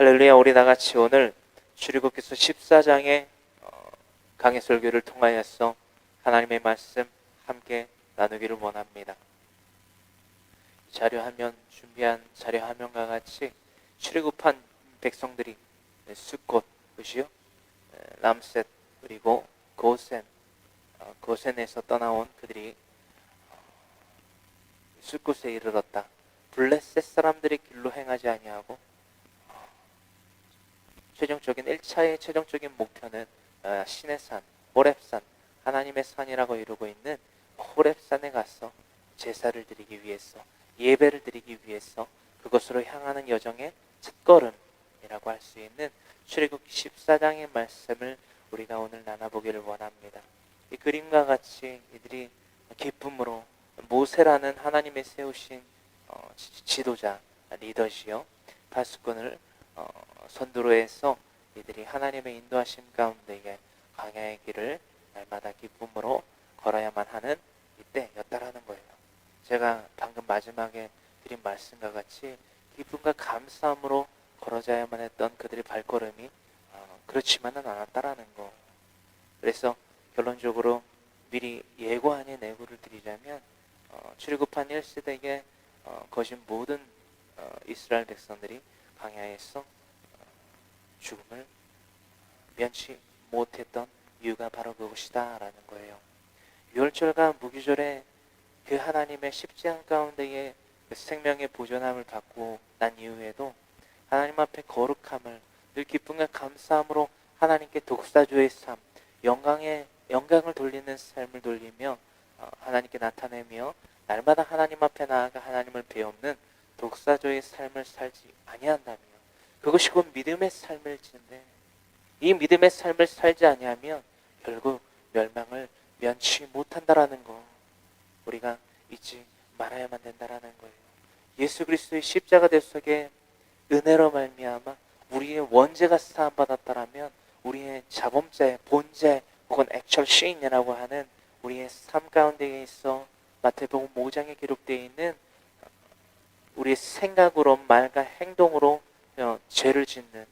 할렐루야. 우리 다같이 오늘 출애굽기서 14장의 강해 설교를 통하여서 하나님의 말씀 함께 나누기를 원합니다. 자료화면 준비한 자료화면과 같이 출애굽한 백성들이 숫곳, 그시요, 람셋 그리고 고센에서 떠나온 그들이 숫곳에 이르렀다. 블레셋 사람들의 길로 행하지 아니하고 최종적인 1차의 최종적인 목표는 시내산, 호렙산, 하나님의 산이라고 이루고 있는 호렙산에 가서 제사를 드리기 위해서, 예배를 드리기 위해서 그것으로 향하는 여정의 첫걸음이라고 할 수 있는 출애굽기 14장의 말씀을 우리가 오늘 나눠보기를 원합니다. 이 그림과 같이 이들이 기쁨으로 모세라는 하나님의 세우신 지도자, 리더시요, 파수꾼을 선두로 해서 이들이 하나님의 인도하심 가운데에 광야의 길을 날마다 기쁨으로 걸어야만 하는 이때였다라는 거예요. 제가 방금 마지막에 드린 말씀과 같이 기쁨과 감사함으로 걸어져야만 했던 그들의 발걸음이 그렇지만은 않았다라는 거. 그래서 결론적으로 미리 예고 아닌 예고를 드리자면 출애굽한 1세대에 거신 모든 이스라엘 백성들이 광야에서 죽음을 면치 못했던 이유가 바로 그것이다 라는 거예요. 유월절과 무기절에 그 하나님의 십지안 가운데에 그 생명의 보존함을 받고 난 이후에도 하나님 앞에 거룩함을 늘 기쁨과 감사함으로 하나님께 독사조의 삶, 영광을 돌리는 삶을 돌리며 하나님께 나타내며 날마다 하나님 앞에 나아가 하나님을 배우는 독사조의 삶을 살지 아니한다며 그것이 곧 믿음의 삶일진데 이 믿음의 삶을 살지 아니하면 결국 멸망을 면치 못한다라는 거 우리가 잊지 말아야만 된다라는 거예요. 예수 그리스도의 십자가 대속에 은혜로 말미암아 우리의 원죄가 사함받았다라면 우리의 자범죄, 본죄 혹은 액츄얼 신이라고 하는 우리의 삶 가운데에 있어 마태복음 5장에 기록되어 있는 우리의 생각으로 말과 행동으로 죄를 짓는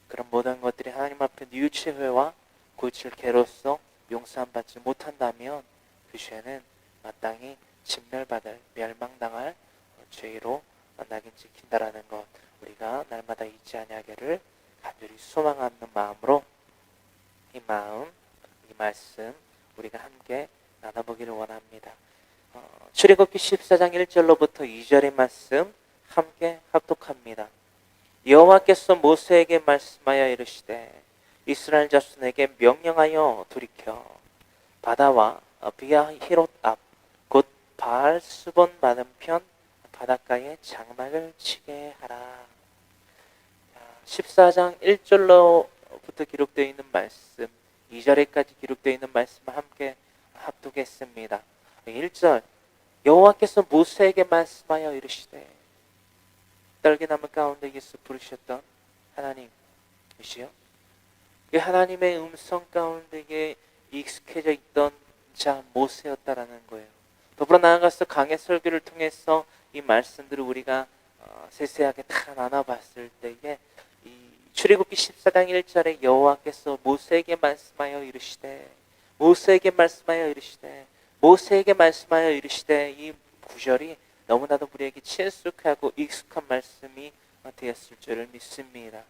그런 모든 것들이 하나님 앞에 뉘우칠 회와 고칠 개로서 용서받지 못한다면 그 죄는 마땅히 진멸받을 멸망당할 죄로 낙인 찍힌다라는 것 우리가 날마다 잊지 아니하기를 간절히 소망하는 마음으로 이 말씀 우리가 함께 나눠보기를 원합니다. 출애굽기 14장 1절로부터 2절의 말씀 함께 합독합니다. 여호와께서 모세에게 말씀하여 이르시되 이스라엘 자손에게 명령하여 돌이켜 바다와 비아히롯 앞 곧 바알스본 맞은편 바닷가에 장막을 치게 하라. 14장 1절로부터 기록되어 있는 말씀 2절에까지 기록되어 있는 말씀을 함께 합독했습니다. 1절 여호와께서 모세에게 말씀하여 이르시되 떨기나무 가운데 예수 부르셨던 하나님이시여 그 하나님의 음성 가운데에 익숙해져 있던 자 모세였다라는 거예요. 더불어 나아가서 강해 설교를 통해서 이 말씀들을 우리가 세세하게 다 나눠봤을 때에 이 출애굽기 14장 1절에 여호와께서 모세에게 말씀하여 이르시되 이 구절이 너무나도 우리에게 친숙하고 익숙한 말씀이 되었을 줄을 믿습니다.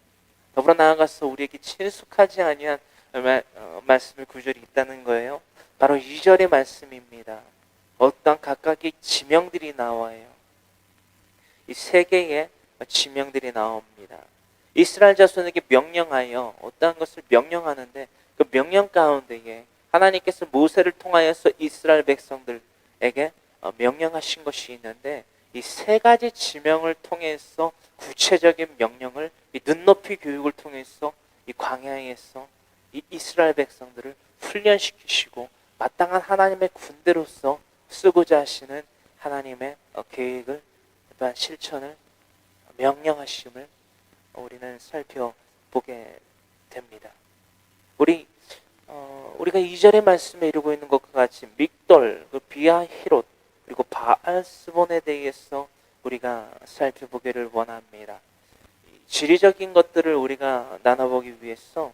더불어 나아가서 우리에게 친숙하지 아니한 말씀의 구절이 있다는 거예요. 바로 2절의 말씀입니다. 어떤 각각의 지명들이 나와요. 이 세 개의 지명들이 나옵니다. 이스라엘 자손에게 명령하여 어떠한 것을 명령하는데 그 명령 가운데에 하나님께서 모세를 통하여서 이스라엘 백성들에게 명령하신 것이 있는데 이 세 가지 지명을 통해서 구체적인 명령을 이 눈높이 교육을 통해서 이 광야에서 이 이스라엘 백성들을 훈련시키시고 마땅한 하나님의 군대로서 쓰고자 하시는 하나님의 계획을 또한 실천을 명령하심을 우리는 살펴보게 됩니다. 우리가 2절의 말씀에 이루고 있는 것과 같이 믹돌, 그 비아히롯 그리고 바알스본에 대해서 우리가 살펴보기를 원합니다. 지리적인 것들을 우리가 나눠보기 위해서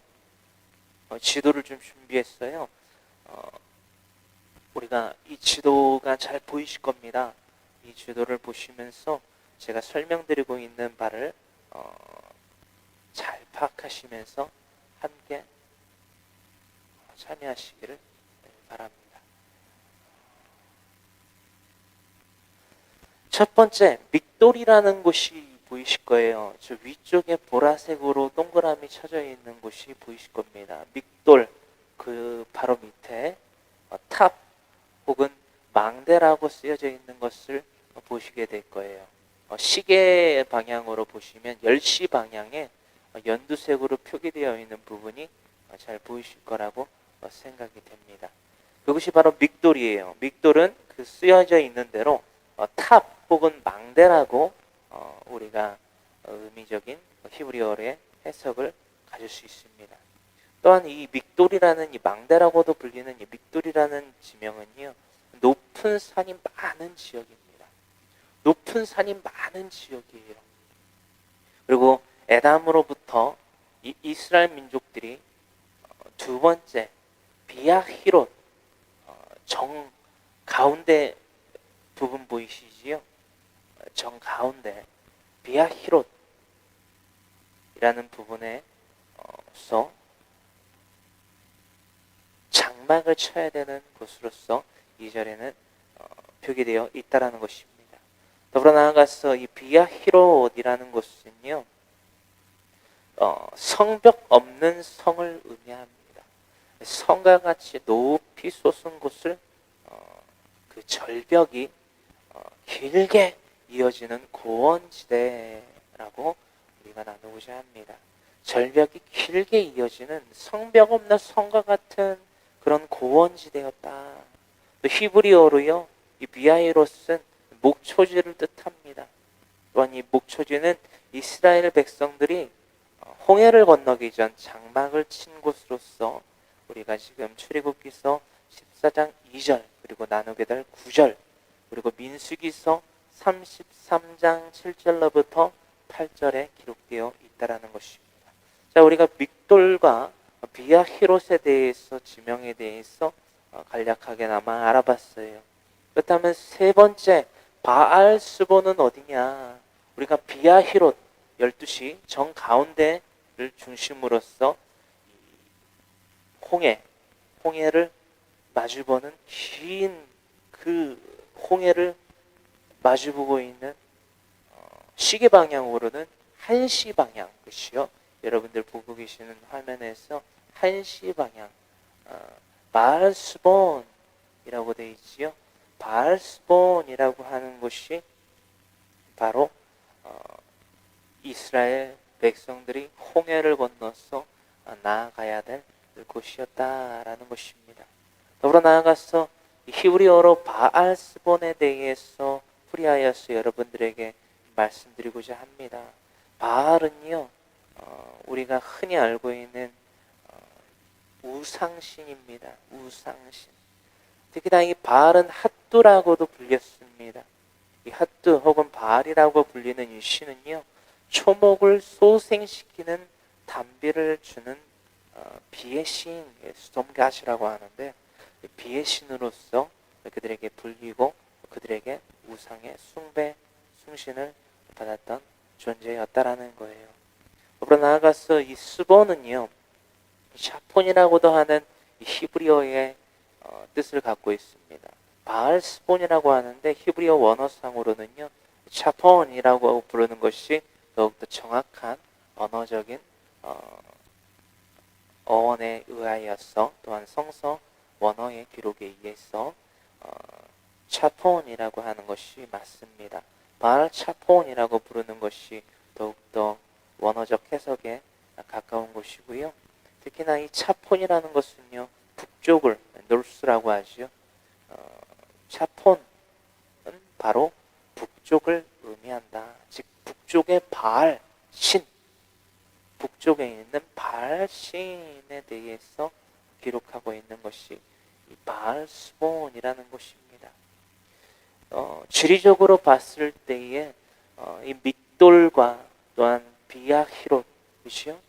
지도를 좀 준비했어요. 우리가 이 지도가 잘 보이실 겁니다. 이 지도를 보시면서 제가 설명드리고 있는 바를 잘 파악하시면서 함께 참여하시기를 바랍니다. 첫 번째, 믹돌이라는 곳이 보이실 거예요. 저 위쪽에 보라색으로 동그라미 쳐져 있는 곳이 보이실 겁니다. 믹돌, 그 바로 밑에 탑 혹은 망대라고 쓰여져 있는 것을 보시게 될 거예요. 시계 방향으로 보시면 10시 방향에 연두색으로 표기되어 있는 부분이 잘 보이실 거라고 생각이 됩니다. 그것이 바로 믹돌이에요. 믹돌은 그 쓰여져 있는 대로 탑 혹은 망대라고 우리가 의미적인 히브리어의 해석을 가질 수 있습니다. 또한 이 믹돌이라는 이 망대라고도 불리는 이 믹돌이라는 지명은요, 높은 산이 많은 지역입니다. 높은 산이 많은 지역이에요. 그리고 에담으로부터 이 이스라엘 민족들이 두 번째 비아히롯, 정 가운데 부분 보이시지요? 정 가운데 비아히롯이라는 부분에서 장막을 쳐야 되는 곳으로서 2절에는 표기되어 있다라는 것입니다. 더불어 나아가서 이 비아히롯이라는 곳은요, 성벽 없는 성을 의미합니다. 성과 같이 높이 솟은 곳을 그 절벽이 길게 이어지는 고원지대라고 우리가 나누고자 합니다. 절벽이 길게 이어지는 성벽 없는 성과 같은 그런 고원지대였다. 또 히브리어로요, 이 비아히롯은 목초지를 뜻합니다. 또한 이 목초지는 이스라엘 백성들이 홍해를 건너기 전 장막을 친 곳으로서 우리가 지금 출애굽기서 14장 2절 그리고 나누게 될 9절 그리고 민수기서 33장 7절로부터 8절에 기록되어 있다라는 것입니다. 자, 우리가 믹돌과 비아히롯에 대해서 지명에 대해서 간략하게나마 알아봤어요. 그렇다면 세 번째 바알스본은 어디냐? 우리가 비아히롯 12시 정 가운데를 중심으로서 홍해를 마주보는 긴 그 홍해를 마주보고 있는 시계 방향으로는 1시 방향, 그렇죠? 여러분들 보고 계시는 화면에서 1시 방향, 바알스본이라고 되어 있지요. 바알스본이라고 하는 곳이 바로 이스라엘 백성들이 홍해를 건너서 나아가야 될 곳이었다라는 것입니다. 더불어 나아가서 히브리어로 바알스본에 대해서 풀이하여서 여러분들에게 말씀드리고자 합니다. 바알은요, 우리가 흔히 알고 있는 우상신입니다. 우상신. 특히나 이 바알은 핫두라고도 불렸습니다. 이 핫두 혹은 바알이라고 불리는 이 신은요, 초목을 소생시키는 담비를 주는 비의 신, 수돔갓이라고 하는데, 비의 신으로서 그들에게 불리고 그들에게 우상의 숭배, 숭신을 받았던 존재였다라는 거예요. 그러나 나아가서 이 스본은요, 샤폰이라고도 하는 히브리어의 뜻을 갖고 있습니다. 바알 스본이라고 하는데 히브리어 원어상으로는요, 샤폰이라고 부르는 것이 더욱더 정확한 언어적인 어원에 의하여서 또한 성서 원어의 기록에 의해서 차폰이라고 하는 것이 맞습니다. 바알 차폰이라고 부르는 것이 더욱더 원어적 해석에 가까운 것이고요. 특히나 이 차폰이라는 것은요, 북쪽을 노스라고 하죠. 차폰은 바로 북쪽을 의미한다. 즉 북쪽의 바알 신, 북쪽에 있는 바알 신에 대해서 기록하고 있는 것이 이 바알 스본이라는 것입니다. 지리적으로 봤을 때에 이 믹돌과 또한 비야히롯, 그죠?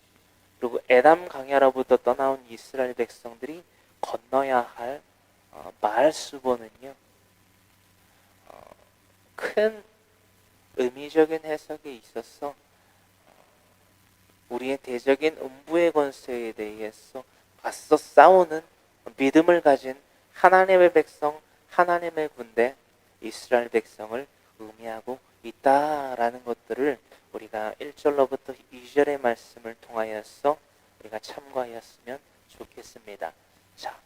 그리고 에담 강야로부터 떠나온 이스라엘 백성들이 건너야 할 마을수보는요, 큰 의미적인 해석에 있어서 우리의 대적인 음부의 권세에 대해서 맞서 싸우는 믿음을 가진 하나님의 백성, 하나님의 군대, 이스라엘 백성을 의미하고 있다라는 것들을 우리가 1절로부터 2절의 말씀을 통하여서 우리가 참고하였으면 좋겠습니다. 자,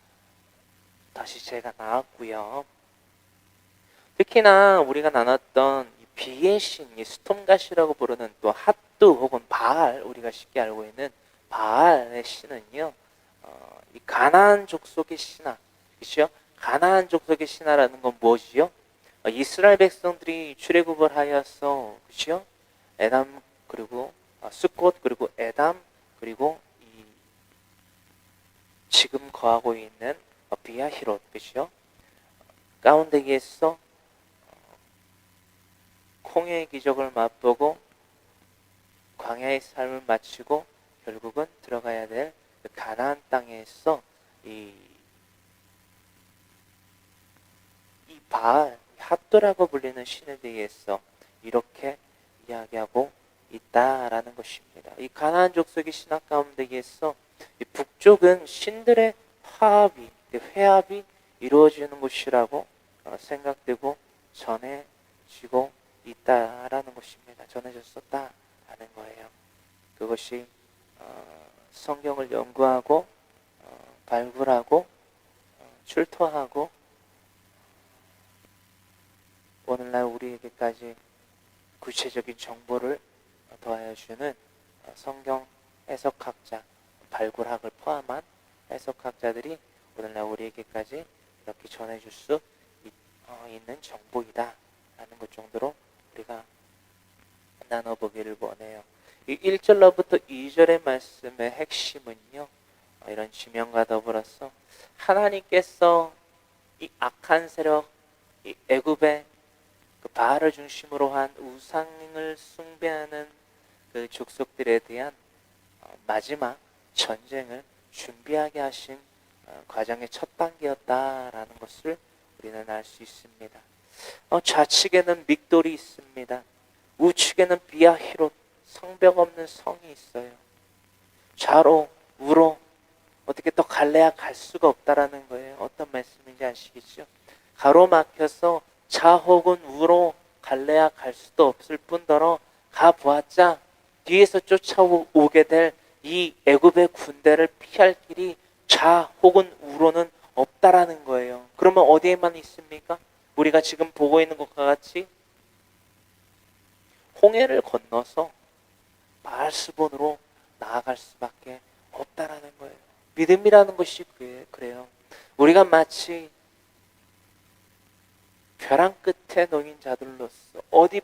다시 제가 나왔고요. 특히나 우리가 나눴던 이 비의 신, 이 스톰갓이라고 부르는 또 핫두 혹은 바알, 우리가 쉽게 알고 있는 바알의 신은요, 이 가나안 족속의 신화, 그렇죠? 가나안 족속의 신화라는 건 무엇이요? 이스라엘 백성들이 출애굽을 하여서, 그렇죠? 에담 그리고 스콧 그리고 에담 그리고 이 지금 거하고 있는 비야히롯, 그렇죠? 가운데에서 홍해의 기적을 맛보고 광야의 삶을 마치고 결국은 들어가야 될 그 가나안 땅에서 이 바알, 핫도라고 불리는 신에 대해서 이렇게 이야기하고 있다라는 것입니다. 이 가나안 족속의 신화 가운데에서 이 북쪽은 신들의 화합이, 회합이 이루어지는 곳이라고 생각되고 전해지고 있다라는 것입니다. 전해졌었다라는 거예요. 그것이 성경을 연구하고 발굴하고 출토하고 오늘날 우리에게까지 구체적인 정보를 더하여 주는 성경 해석학자, 발굴학을 포함한 해석학자들이 오늘날 우리에게까지 이렇게 전해줄 수 있는 정보이다 라는 것 정도로 우리가 나눠보기를 원해요. 이 1절로부터 2절의 말씀의 핵심은요, 이런 지명과 더불어서 하나님께서 이 악한 세력, 이 애굽의 그 바알을 중심으로 한 우상을 숭배하는 그 족속들에 대한 마지막 전쟁을 준비하게 하신 과정의 첫 단계였다라는 것을 우리는 알 수 있습니다. 좌측에는 믹돌이 있습니다. 우측에는 비야히롯, 성벽 없는 성이 있어요. 좌로 우로 어떻게 더 갈래야 갈 수가 없다라는 거예요. 어떤 말씀인지 아시겠죠? 가로막혀서 좌 혹은 우로 갈래야 갈 수도 없을 뿐더러 가보았자 뒤에서 쫓아오게 될 이 애굽의 군대를 피할 길이 좌 혹은 우로는 없다라는 거예요. 그러면 어디에만 있습니까? 우리가 지금 보고 있는 것과 같이 홍해를 건너서 바알스본으로 나아갈 수밖에 없다라는 거예요. 믿음이라는 것이 그래요. 우리가 마치 벼랑 끝에 놓인 자들로서 어디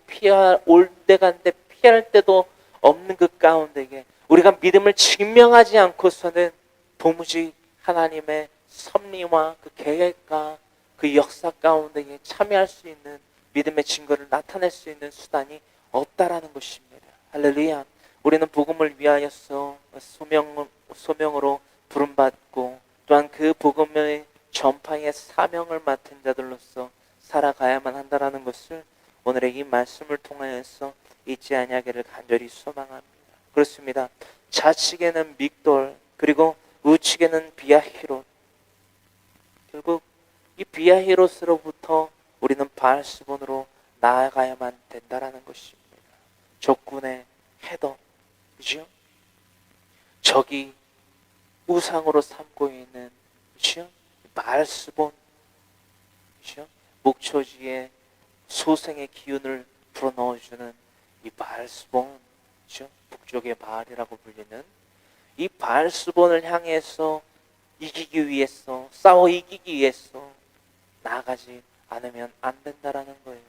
올 데간데 피할 데도 없는 그 가운데에 우리가 믿음을 증명하지 않고서는 도무지 하나님의 섭리와 그 계획과 그 역사 가운데에 참여할 수 있는 믿음의 증거를 나타낼 수 있는 수단이 없다라는 것입니다. 할렐루야. 우리는 복음을 위하여서 소명으로 부름받고 또한 그 복음의 전파의 사명을 맡은 자들로서 살아가야만 한다라는 것을 오늘의 이 말씀을 통하여서 잊지 아니하기를 간절히 소망합니다. 그렇습니다. 좌측에는 믹돌 그리고 우측에는 비야히롯. 결국 이 비야히롯으로부터 우리는 바알스본으로 나아가야만 된다라는 것입니다. 적군의 헤더, 그죠? 적이 우상으로 삼고 있는, 그죠? 바알스본, 그죠? 목초지에 소생의 기운을 불어넣어주는 이 바알스본, 그죠? 북쪽의 바알이라고 불리는 이 바알스본을 향해서 이기기 위해서, 싸워 이기기 위해서 나아가지 않으면 안 된다라는 거예요.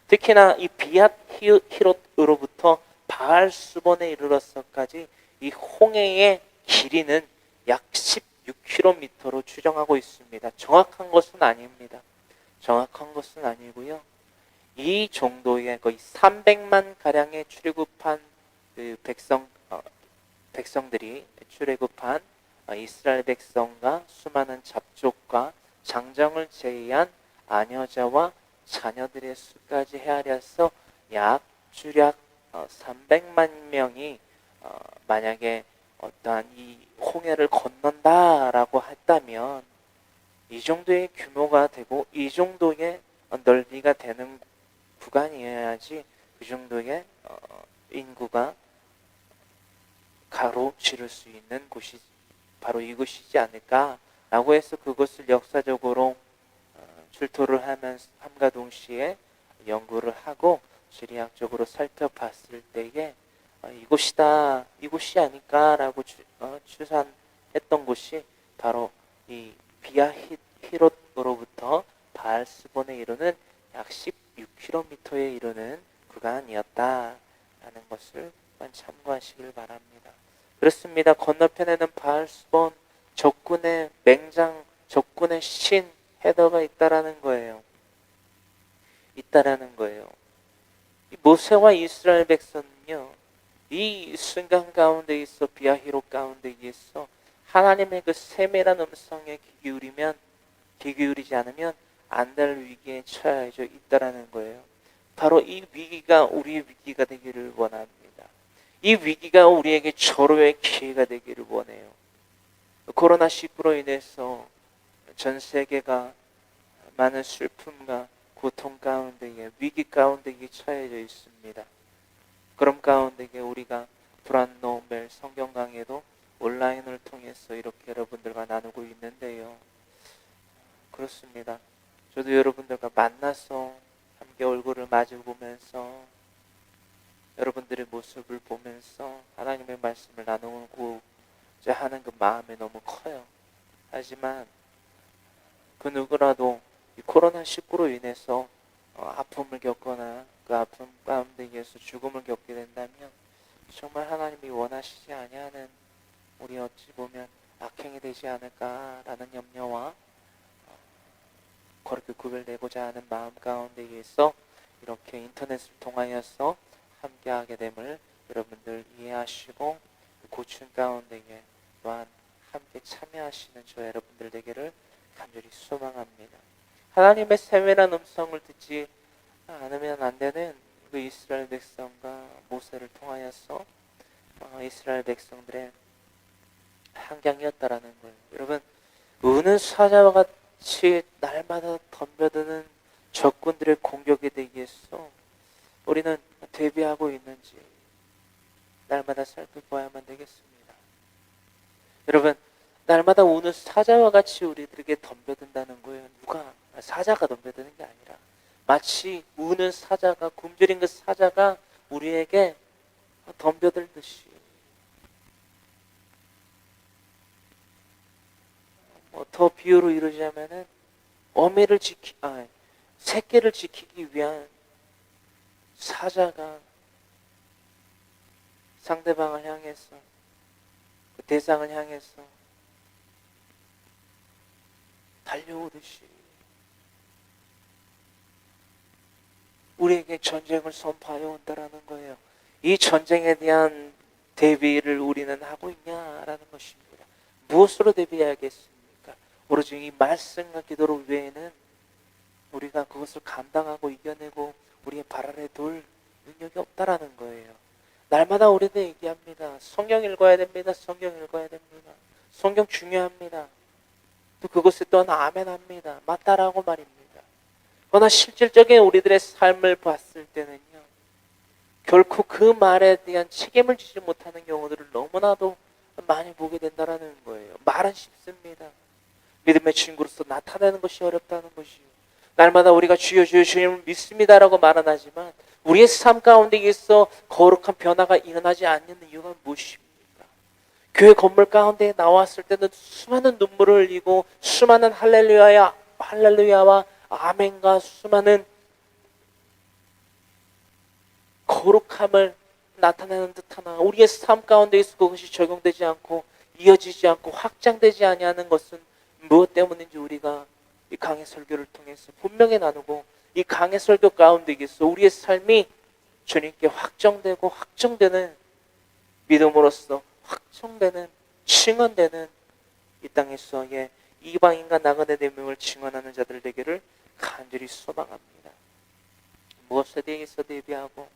특히나 이 비야히롯으로부터 바알스본에 이르러서까지 이 홍해의 길이는 약 16km로 추정하고 있습니다. 정확한 것은 아닙니다. 정확한 것은 아니고요. 이 정도의 거의 300만 가량의 출애굽한 그 백성들이 출애굽한 이스라엘 백성과 수많은 잡족과 장정을 제외한 아녀자와 자녀들의 수까지 헤아려서 약 주략 300만 명이 만약에 어떠한 이 홍해를 건넌다라고 했다면 이 정도의 규모가 되고 이 정도의 넓이가 되는 구간이어야지 그 정도의 인구가 가로지를 수 있는 곳이 바로 이곳이지 않을까라고 해서 그것을 역사적으로 출토를 하면서 함과 동시에 연구를 하고 지리학적으로 살펴봤을 때에 이곳이다, 이곳이 아닐까라고 추산했던 곳이 바로 이 비아히롯으로부터 바알스본에 이르는 약 16km에 이르는 구간이었다라는 것을 참고하시길 바랍니다. 그렇습니다. 건너편에는 바알스본 적군의 맹장, 적군의 신 헤더가 있다라는 거예요. 있다라는 거예요. 모세와 이스라엘 백성은요, 이 순간 가운데 있어 비아히롯 가운데 있어 하나님의 그 세밀한 음성에 귀 기울이지 않으면 안 될 위기에 처해져 있다라는 거예요. 바로 이 위기가 우리의 위기가 되기를 원합니다. 이 위기가 우리에게 절호의 기회가 되기를 원해요. 코로나19로 인해서 전 세계가 많은 슬픔과 고통 가운데에 위기 가운데에 처해져 있습니다. 그런 가운데에 우리가 브란노멜 성경 강의도 온라인을 통해서 이렇게 여러분들과 나누고 있는데요. 그렇습니다. 저도 여러분들과 만나서 함께 얼굴을 마주 보면서 여러분들의 모습을 보면서 하나님의 말씀을 나누고자 하는 그 마음이 너무 커요. 하지만 그 누구라도 이 코로나19로 인해서 아픔을 겪거나 그 아픔 가운데에서 죽음을 겪게 된다면 정말 하나님이 원하시지 아니하는 우리 어찌 보면 악행이 되지 않을까라는 염려와 그렇게 구별되고자 하는 마음 가운데에서 이렇게 인터넷을 통하여서 함께하게 됨을 여러분들 이해하시고 고충 가운데에 또한 함께 참여하시는 저 여러분들 되기를 간절히 소망합니다. 하나님의 세밀한 음성을 듣지 않으면 안 되는 그 이스라엘 백성과 모세를 통하여서 이스라엘 백성들의 환경이었다라는 거예요. 여러분, 우는 사자와 같이 날마다 덤벼드는 적군들의 공격에 대해서 우리는 대비하고 있는지 날마다 살펴봐야만 되겠습니다. 여러분, 날마다 우는 사자와 같이 우리들에게 덤벼든다는 거예요. 누가? 사자가 덤벼드는 게 아니라 마치 우는 사자가, 굶주린 그 사자가 우리에게 덤벼들듯이 더 비유로 이루자면은 새끼를 지키기 위한 사자가 상대방을 향해서 그 대상을 향해서 달려오듯이 우리에게 전쟁을 선포하여 온다라는 거예요. 이 전쟁에 대한 대비를 우리는 하고 있냐라는 것입니다. 무엇으로 대비해야겠습니까? 오로지 이 말씀과 기도로 외에는 우리가 그것을 감당하고 이겨내고 우리의 발 아래 둘 능력이 없다라는 거예요. 날마다 우리는 얘기합니다. 성경 읽어야 됩니다. 성경 읽어야 됩니다. 성경 중요합니다. 또 그것에 또한 아멘합니다. 맞다라고 말입니다. 그러나 실질적인 우리들의 삶을 봤을 때는요, 결코 그 말에 대한 책임을 지지 못하는 경우들을 너무나도 많이 보게 된다는 거예요. 말은 쉽습니다. 믿음의 친구로서 나타내는 것이 어렵다는 것이요. 날마다 우리가 주여 주여 주님을 믿습니다라고 말은 하지만 우리의 삶 가운데 있어 거룩한 변화가 일어나지 않는 이유가 무엇입니까? 교회 건물 가운데 나왔을 때는 수많은 눈물을 흘리고 수많은 할렐루야와 아멘과 수많은 거룩함을 나타내는 듯하나 우리의 삶 가운데에서 그것이 적용되지 않고 이어지지 않고 확장되지 아니하는 것은 무엇 때문인지 우리가 이 강의 설교를 통해서 분명히 나누고 이 강의 설교 가운데에서 우리의 삶이 주님께 확정되고 확정되는 믿음으로써 확정되는, 증언되는 이 땅에서의 이방인과 나그네 대명을 증언하는 자들 되기를 간절히 소망합니다. 무엇에 대해서 대비하고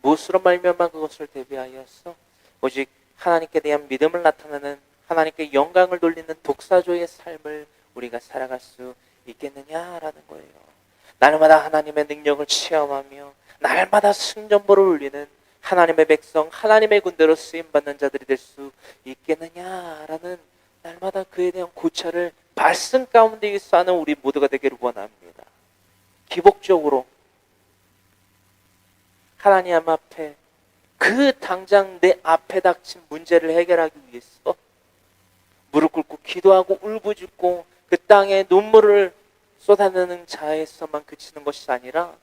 무엇으로 말미암아 그것을 대비하여서 오직 하나님께 대한 믿음을 나타내는, 하나님께 영광을 돌리는 독사조의 삶을 우리가 살아갈 수 있겠느냐라는 거예요. 날마다 하나님의 능력을 체험하며 날마다 승전보를 울리는 하나님의 백성, 하나님의 군대로 쓰임받는 자들이 될 수 있겠느냐라는 날마다 그에 대한 고찰을 말씀 가운데에서 하는 우리 모두가 되기를 원합니다. 기복적으로 하나님 앞에 그 당장 내 앞에 닥친 문제를 해결하기 위해서 무릎 꿇고 기도하고 울부짖고 그 땅에 눈물을 쏟아내는 자에서만 그치는 것이 아니라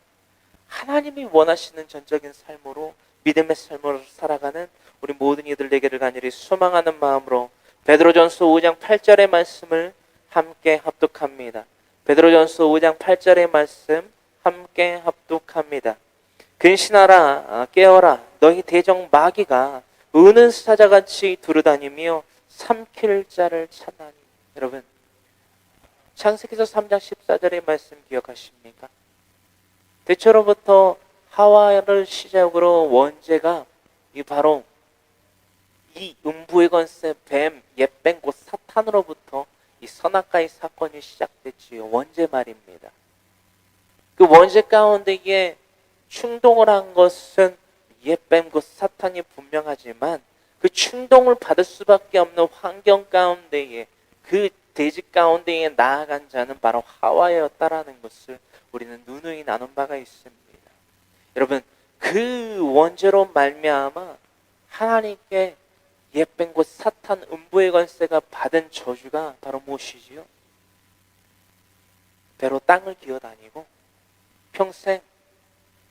하나님이 원하시는 전적인 삶으로, 믿음의 삶으로 살아가는 우리 모든 이들 되기를 간절히 소망하는 마음으로 베드로전서 5장 8절의 말씀을 함께 합독합니다. 베드로전서 5장 8절의 말씀 함께 합독합니다. 근신하라, 깨어라, 너희 대적 마귀가 우는 사자같이 두루다니며 삼킬 자를 찾나니. 여러분, 창세기서 3장 14절의 말씀 기억하십니까? 대초로부터 하와를 시작으로 원죄가 바로 이 음부의 권세 뱀, 옛뱀 곧 사탄으로부터 이 선악과의 사건이 시작됐지요. 원죄 말입니다. 그 원죄 가운데에 충동을 한 것은 옛뱀 곧 사탄이 분명하지만 그 충동을 받을 수밖에 없는 환경 가운데에, 그 대지 가운데에 나아간 자는 바로 하와였다라는 것을 우리는 누누이 나눈 바가 있습니다. 여러분, 그 원죄로 말미암아 하나님께 옛뱀 곧 사탄, 음부의 권세가 받은 저주가 바로 무엇이지요? 배로 땅을 기어다니고 평생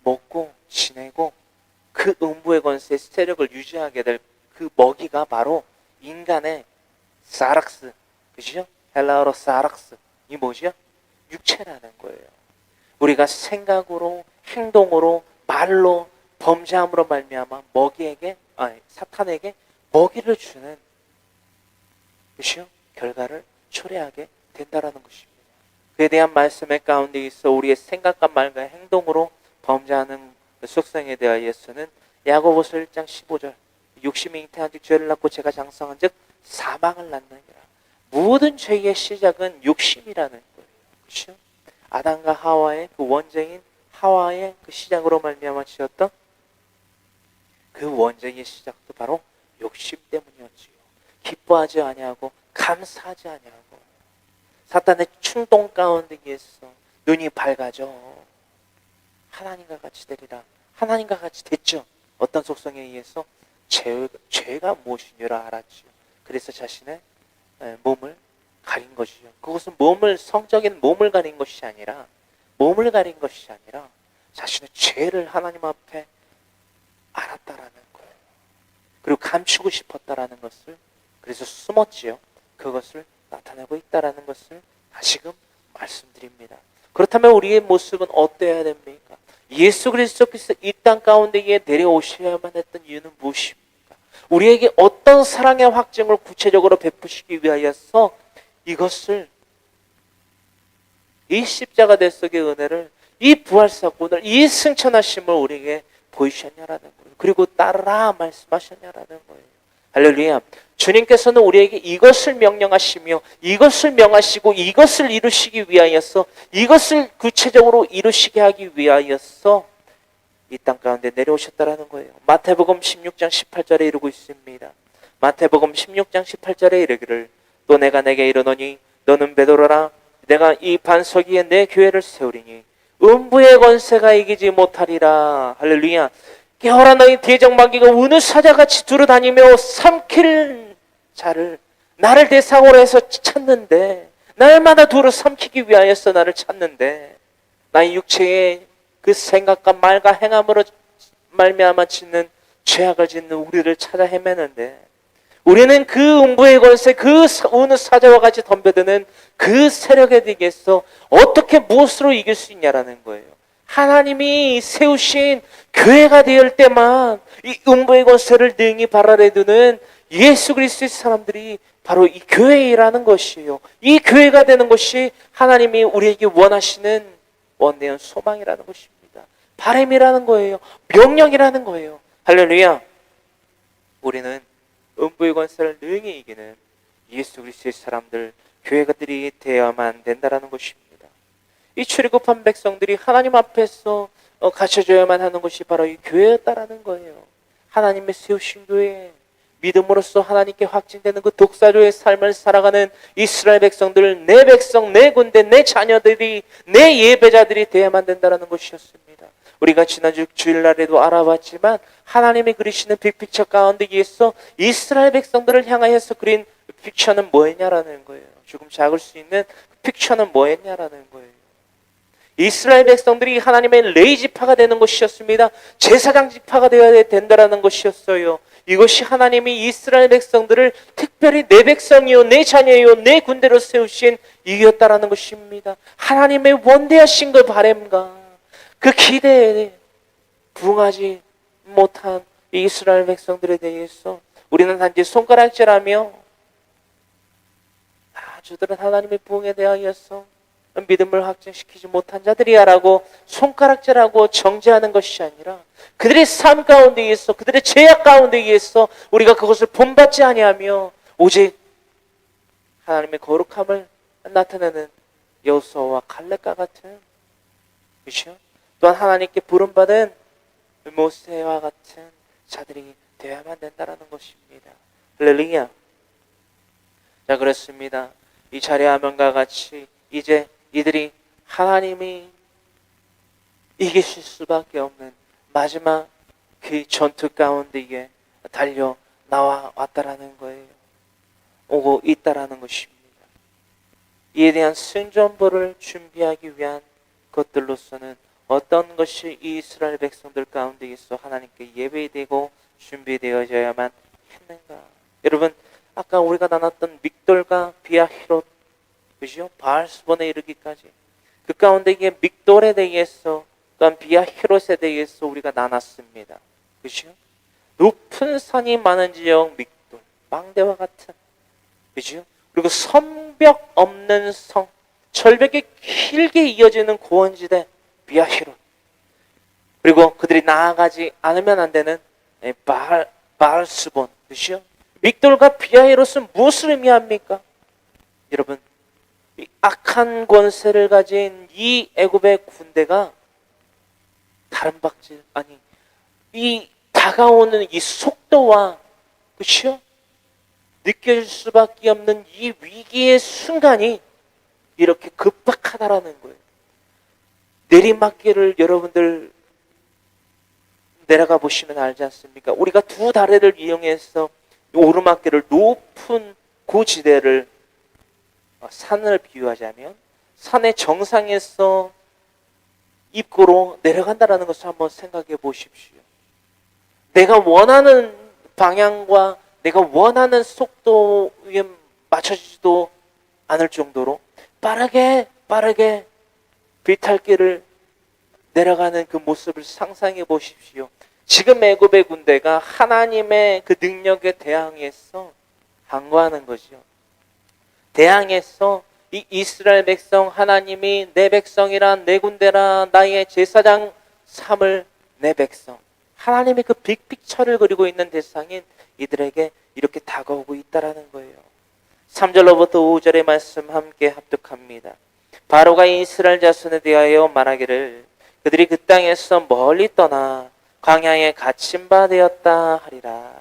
먹고 지내고 그 음부의 권세의 세력을 유지하게 될 그 먹이가 바로 인간의 사락스, 그죠? 헬라어로 사락스, 이 뭐죠? 육체라는 거예요. 우리가 생각으로, 행동으로, 말로, 범죄함으로 말미암아 사탄에게 먹이를 주는, 그죠? 결과를 초래하게 된다라는 것입니다. 그에 대한 말씀의 가운데 있어 우리의 생각과 말과 행동으로 범죄하는 그 속성에 대하여서는 야고보서 1장 15절, 욕심이 잉태한 즉 죄를 낳고 죄가 장성한 즉 사망을 낳느니라. 모든 죄의 시작은 욕심이라는 거예요. 그렇죠? 아담과 하와의 그 원죄인 하와의 그 시작으로 말미암아 지었던 그 원죄의 시작도 바로 욕심 때문이었지요. 기뻐하지 아니하고 감사하지 아니하고 사탄의 충동 가운데에서 눈이 밝아져 하나님과 같이 되리라. 하나님과 같이 됐죠. 어떤 속성에 의해서 죄가 무엇인 줄 알았죠. 그래서 자신의 몸을 가린 것이죠. 그것은 성적인 몸을 가린 것이 아니라 자신의 죄를 하나님 앞에 알았다라는 거예요. 그리고 감추고 싶었다라는 것을, 그래서 숨었지요. 그것을 나타내고 있다라는 것을 다시금 말씀드립니다. 그렇다면 우리의 모습은 어때야 됩니까? 예수 그리스도께서 이 땅 가운데에 내려오셔야만 했던 이유는 무엇입니까? 우리에게 어떤 사랑의 확증을 구체적으로 베푸시기 위하여서 이것을, 이 십자가 대속의 은혜를, 이 부활사건을, 이 승천하심을 우리에게 보이셨냐라는 거예요. 그리고 따르라 말씀하셨냐라는 거예요. 할렐루야. 주님께서는 우리에게 이것을 명령하시며 이것을 명하시고 이것을 이루시기 위하여서, 이것을 구체적으로 이루시게 하기 위하여서 이 땅 가운데 내려오셨다라는 거예요. 마태복음 16장 18절에 이르고 있습니다. 마태복음 16장 18절에 이르기를 또 내가 내게 이르노니 너는 베드로라 내가 이 반석 위에 내 교회를 세우리니 음부의 권세가 이기지 못하리라. 할렐루야. 깨어라 너희 대적 마귀가 우는 사자같이 두루다니며 삼킬 자를, 나를 대상으로 해서 찾는데, 날마다 두루 삼키기 위하여서 나를 찾는데, 나의 육체의 그 생각과 말과 행함으로 말미암아 짓는 죄악을 짓는 우리를 찾아 헤매는데, 우리는 그 음부의 권세, 그 우는 사자와 같이 덤벼드는 그 세력에 대해서 어떻게 무엇으로 이길 수 있냐라는 거예요. 하나님이 세우신 교회가 될 때만 이 음부의 권세를 능히 발아래 두는 예수 그리스도의 사람들이 바로 이 교회라는 것이에요. 이 교회가 되는 것이 하나님이 우리에게 원하시는 원대한 소망이라는 것입니다. 바람이라는 거예요. 명령이라는 거예요. 할렐루야. 우리는 음부의 권세를 능히 이기는 예수 그리스도의 사람들, 교회가들이 되어야만 된다는 것입니다. 이 출애굽한 백성들이 하나님 앞에서 갖춰져야만 하는 것이 바로 이 교회였다라는 거예요. 하나님의 세우신 교회, 믿음으로써 하나님께 확증되는 그 독사조의 삶을 살아가는 이스라엘 백성들, 내 백성, 내 군대, 내 자녀들이, 내 예배자들이 되어야만 된다는 것이었습니다. 우리가 지난주 주일날에도 알아봤지만 하나님이 그리시는 빅픽처 가운데에서 이스라엘 백성들을 향하여서 그린 픽처는 뭐였냐라는 거예요. 조금 작을 수 있는 픽처는 뭐였냐라는 거예요. 이스라엘 백성들이 하나님의 레이지파가 되는 것이었습니다. 제사장 지파가 되어야 된다라는 것이었어요. 이것이 하나님이 이스라엘 백성들을 특별히 내 백성이요, 내 자녀요, 내 군대로 세우신 이유였다라는 것입니다. 하나님의 원대하신 그 바람과 그 기대에 부응하지 못한 이스라엘 백성들에 대해서 우리는 단지 손가락질하며 저들은 하나님의 부응에 대하여서 믿음을 확증시키지 못한 자들이야라고 손가락질하고 정죄하는 것이 아니라 그들의 삶 가운데 있어, 그들의 죄악 가운데 있어 우리가 그것을 본받지 아니하며 오직 하나님의 거룩함을 나타내는 여호수아와 갈렙과 같은, 그렇죠? 또한 하나님께 부름받은 모세와 같은 자들이 되어야만 된다는 것입니다. 할렐루야. 자, 그렇습니다. 이 자리하면과 같이 이제 이들이 하나님이 이기실 수밖에 없는 마지막 그 전투 가운데에 달려 나와 왔다라는 거예요. 오고 있다라는 것입니다. 이에 대한 승전보를 준비하기 위한 것들로서는 어떤 것이 이 이스라엘 백성들 가운데 있어 하나님께 예배되고 준비되어져야만 했는가? 여러분, 아까 우리가 나눴던 믹돌과 비아히롯, 그죠? 바알스본에 이르기까지 그 가운데 믹돌에 대해서 또한 비아히롯에 대해서 우리가 나눴습니다. 그죠? 높은 산이 많은 지역 믹돌, 망대와 같은, 그죠? 그리고 성벽 없는 성, 절벽이 길게 이어지는 고원지대 비아히롯, 그리고 그들이 나아가지 않으면 안 되는 바알스본, 그죠? 믹돌과 비아히롯은 무엇을 의미합니까? 여러분, 이 악한 권세를 가진 이 애굽의 군대가 다른 박질, 아니, 이 다가오는 이 속도와, 그렇죠? 느껴질 수밖에 없는 이 위기의 순간이 이렇게 급박하다라는 거예요. 내리막길을 여러분들 내려가 보시면 알지 않습니까? 우리가 두 다리를 이용해서 오르막길을, 높은 고지대를, 산을 비유하자면 산의 정상에서 입구로 내려간다는 것을 한번 생각해 보십시오. 내가 원하는 방향과 내가 원하는 속도에 맞춰지지도 않을 정도로 빠르게 비탈길을 내려가는 그 모습을 상상해 보십시오. 지금 애굽의 군대가 하나님의 그 능력에 대항해서 항거하는 거죠. 대항해서 이 이스라엘 백성, 하나님이 내 백성이라, 내 군대라, 나의 제사장 삼을 내 백성, 하나님의 그 빅픽처를 그리고 있는 대상인 이들에게 이렇게 다가오고 있다라는 거예요. 3절로부터 5절의 말씀 함께 합독합니다. 바로가 이스라엘 자손에 대하여 말하기를 그들이 그 땅에서 멀리 떠나 광야에 갇힌 바 되었다 하리라.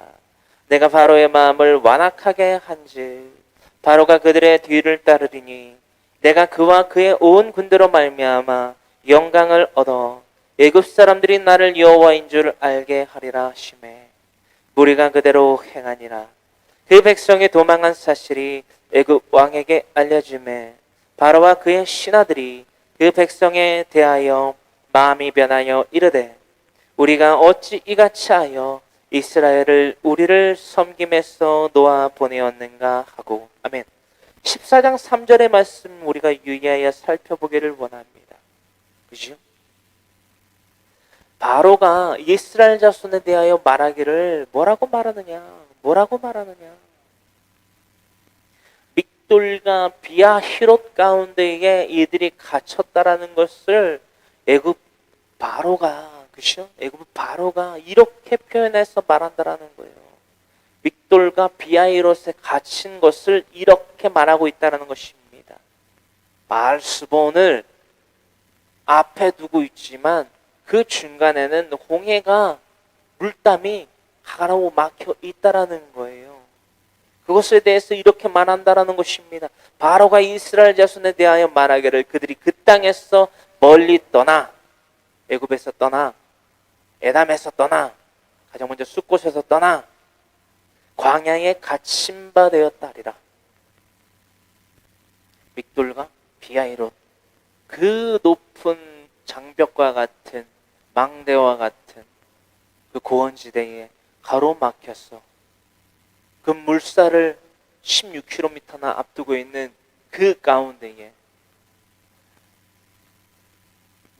내가 바로의 마음을 완악하게 한즉 바로가 그들의 뒤를 따르리니 내가 그와 그의 온 군대로 말미암아 영광을 얻어 애굽 사람들이 나를 여호와인 줄 알게 하리라 하시매 무리가 그대로 행하니라. 그 백성이 도망한 사실이 애굽 왕에게 알려지매 바로와 그의 신하들이 그 백성에 대하여 마음이 변하여 이르되 우리가 어찌 이같이 하여 이스라엘을 우리를 섬김에서 놓아 보내었는가 하고. 아멘. 14장 3절의 말씀 우리가 유의하여 살펴보기를 원합니다. 그죠? 바로가 이스라엘 자손에 대하여 말하기를 뭐라고 말하느냐? 뭐라고 말하느냐? 믹돌과 비아 히롯 가운데에 이들이 갇혔다라는 것을 애굽 바로가, 그죠? 애굽 바로가 이렇게 표현해서 말한다라는 거예요. 믹돌과 비아 히롯에 갇힌 것을 이렇게 말하고 있다라는 것입니다. 바알스본을 앞에 두고 있지만 그 중간에는 홍해가 물담이 가라고 막혀 있다라는 거예요. 그것에 대해서 이렇게 말한다라는 것입니다. 바로가 이스라엘 자손에 대하여 말하기를 그들이 그 땅에서 멀리 떠나, 애굽에서 떠나, 에담에서 떠나, 가장 먼저 숫곳에서 떠나 광야에 갇힌 바 되었다 하리라. 믹돌과 비아히롯, 그 높은 장벽과 같은 망대와 같은 그 고원지대에 가로막혔어. 그 물살을 16km나 앞두고 있는 그 가운데에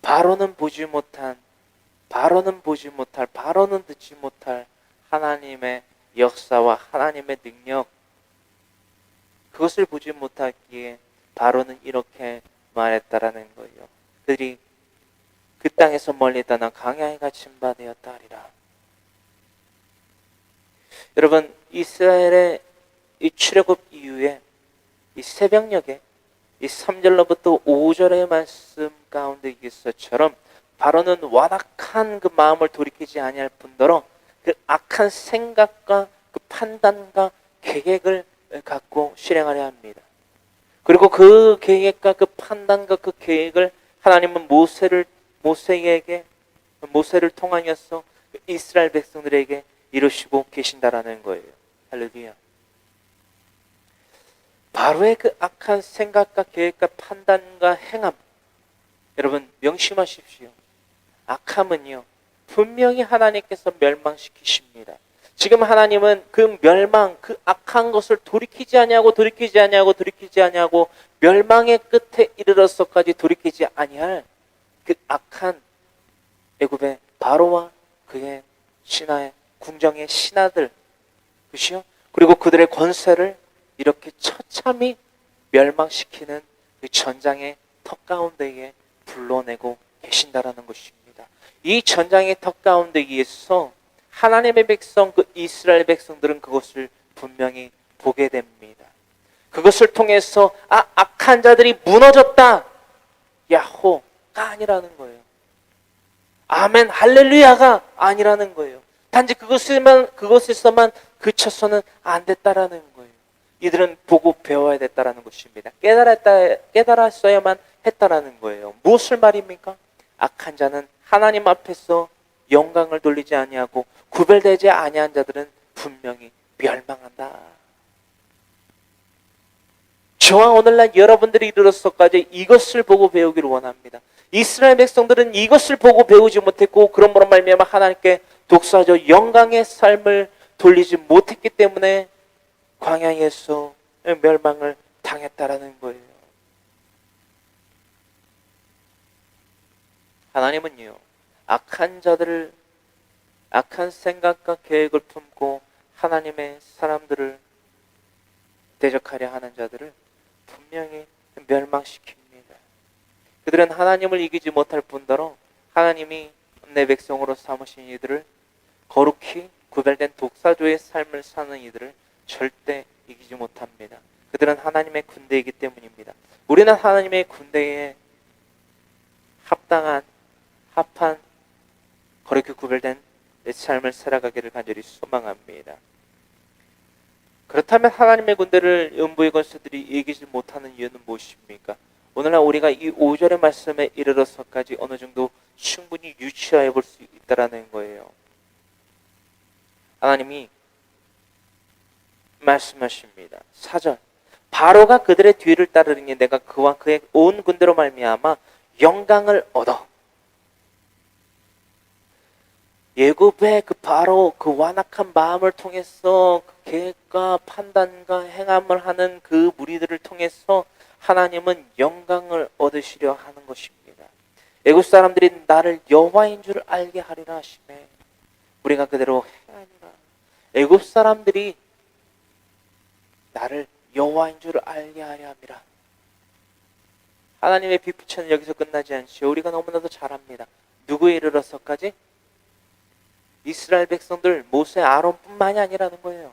바로는 보지 못할, 바로는 듣지 못할 하나님의 역사와 하나님의 능력, 그것을 보지 못하기에 바로는 이렇게 말했다라는 거예요. 그들이 그 땅에서 멀리 떠나 광야에 갇힌 바 되었다 하리라. 여러분, 이스라엘의 이 출애굽 이후에 이 새벽녘에 이 3절로부터 5절의 말씀 가운데 있어처럼 바로는 완악한 그 마음을 돌이키지 아니할 뿐더러 그 악한 생각과 그 판단과 계획을 갖고 실행하려 합니다. 그리고 그 계획과 그 판단과 그 계획을 하나님은 모세를 통하여서 이스라엘 백성들에게 이루시고 계신다라는 거예요. 할렐루야. 바로의 그 악한 생각과 계획과 판단과 행함, 여러분 명심하십시오. 악함은요 분명히 하나님께서 멸망시키십니다. 지금 하나님은 그 멸망, 그 악한 것을 돌이키지 아니하고 멸망의 끝에 이르러서까지 돌이키지 아니할 그 악한 애굽의 바로와 그의 신하의 궁정의 신하들, 그시요? 그리고 그들의 권세를 이렇게 처참히 멸망시키는 그 전장의 턱 가운데에 불러내고 계신다라는 것입니다. 이 전장의 턱 가운데에서 하나님의 백성, 그 이스라엘 백성들은 그것을 분명히 보게 됩니다. 그것을 통해서 악한 자들이 무너졌다, 야호가 아니라는 거예요. 아멘 할렐루야가 아니라는 거예요. 단지 그것에서만 그쳐서는 안 됐다라는 거예요. 이들은 보고 배워야 됐다라는 것입니다. 깨달았어야만 했다라는 거예요. 무엇을 말입니까? 악한 자는 하나님 앞에서 영광을 돌리지 아니하고 구별되지 아니한 자들은 분명히 멸망한다. 저와 오늘날 여러분들이 이르러서까지 이것을 보고 배우기를 원합니다. 이스라엘 백성들은 이것을 보고 배우지 못했고 그러므로 말미암아 하나님께 독사적 영광의 삶을 돌리지 못했기 때문에 광야에서 멸망을 당했다라는 거예요. 하나님은요 악한 자들을, 악한 생각과 계획을 품고 하나님의 사람들을 대적하려 하는 자들을 분명히 멸망시킵니다. 그들은 하나님을 이기지 못할 뿐더러 하나님이 내 백성으로 삼으신 이들을, 거룩히 구별된 독사조의 삶을 사는 이들을 절대 이기지 못합니다. 그들은 하나님의 군대이기 때문입니다. 우리는 하나님의 군대에 합한 거룩히 구별된 내 삶을 살아가기를 간절히 소망합니다. 그렇다면 하나님의 군대를 음부의 권세들이 이기지 못하는 이유는 무엇입니까? 오늘날 우리가 이 5절의 말씀에 이르러서까지 어느 정도 충분히 유추해 볼 수 있다는 거예요. 하나님이 말씀하십니다. 4절, 바로가 그들의 뒤를 따르니 내가 그와 그의 온 군대로 말미암아 영광을 얻어. 예굽의 그 바로 그 완악한 마음을 통해서 그 계획과 판단과 행함을 하는 그 무리들을 통해서 하나님은 영광을 얻으시려 하는 것입니다. 애굽 사람들이 나를 여호와인 줄 알게 하리라 하시매 우리가 그대로 행하니라. 애굽 사람들이 나를 여호와인 줄 알게 하려 함이라. 하나님의 빅피처는 여기서 끝나지 않지요. 우리가 너무나도 잘 압니다. 누구에 이르러서까지? 이스라엘 백성들 모세 아론뿐만이 아니라는 거예요.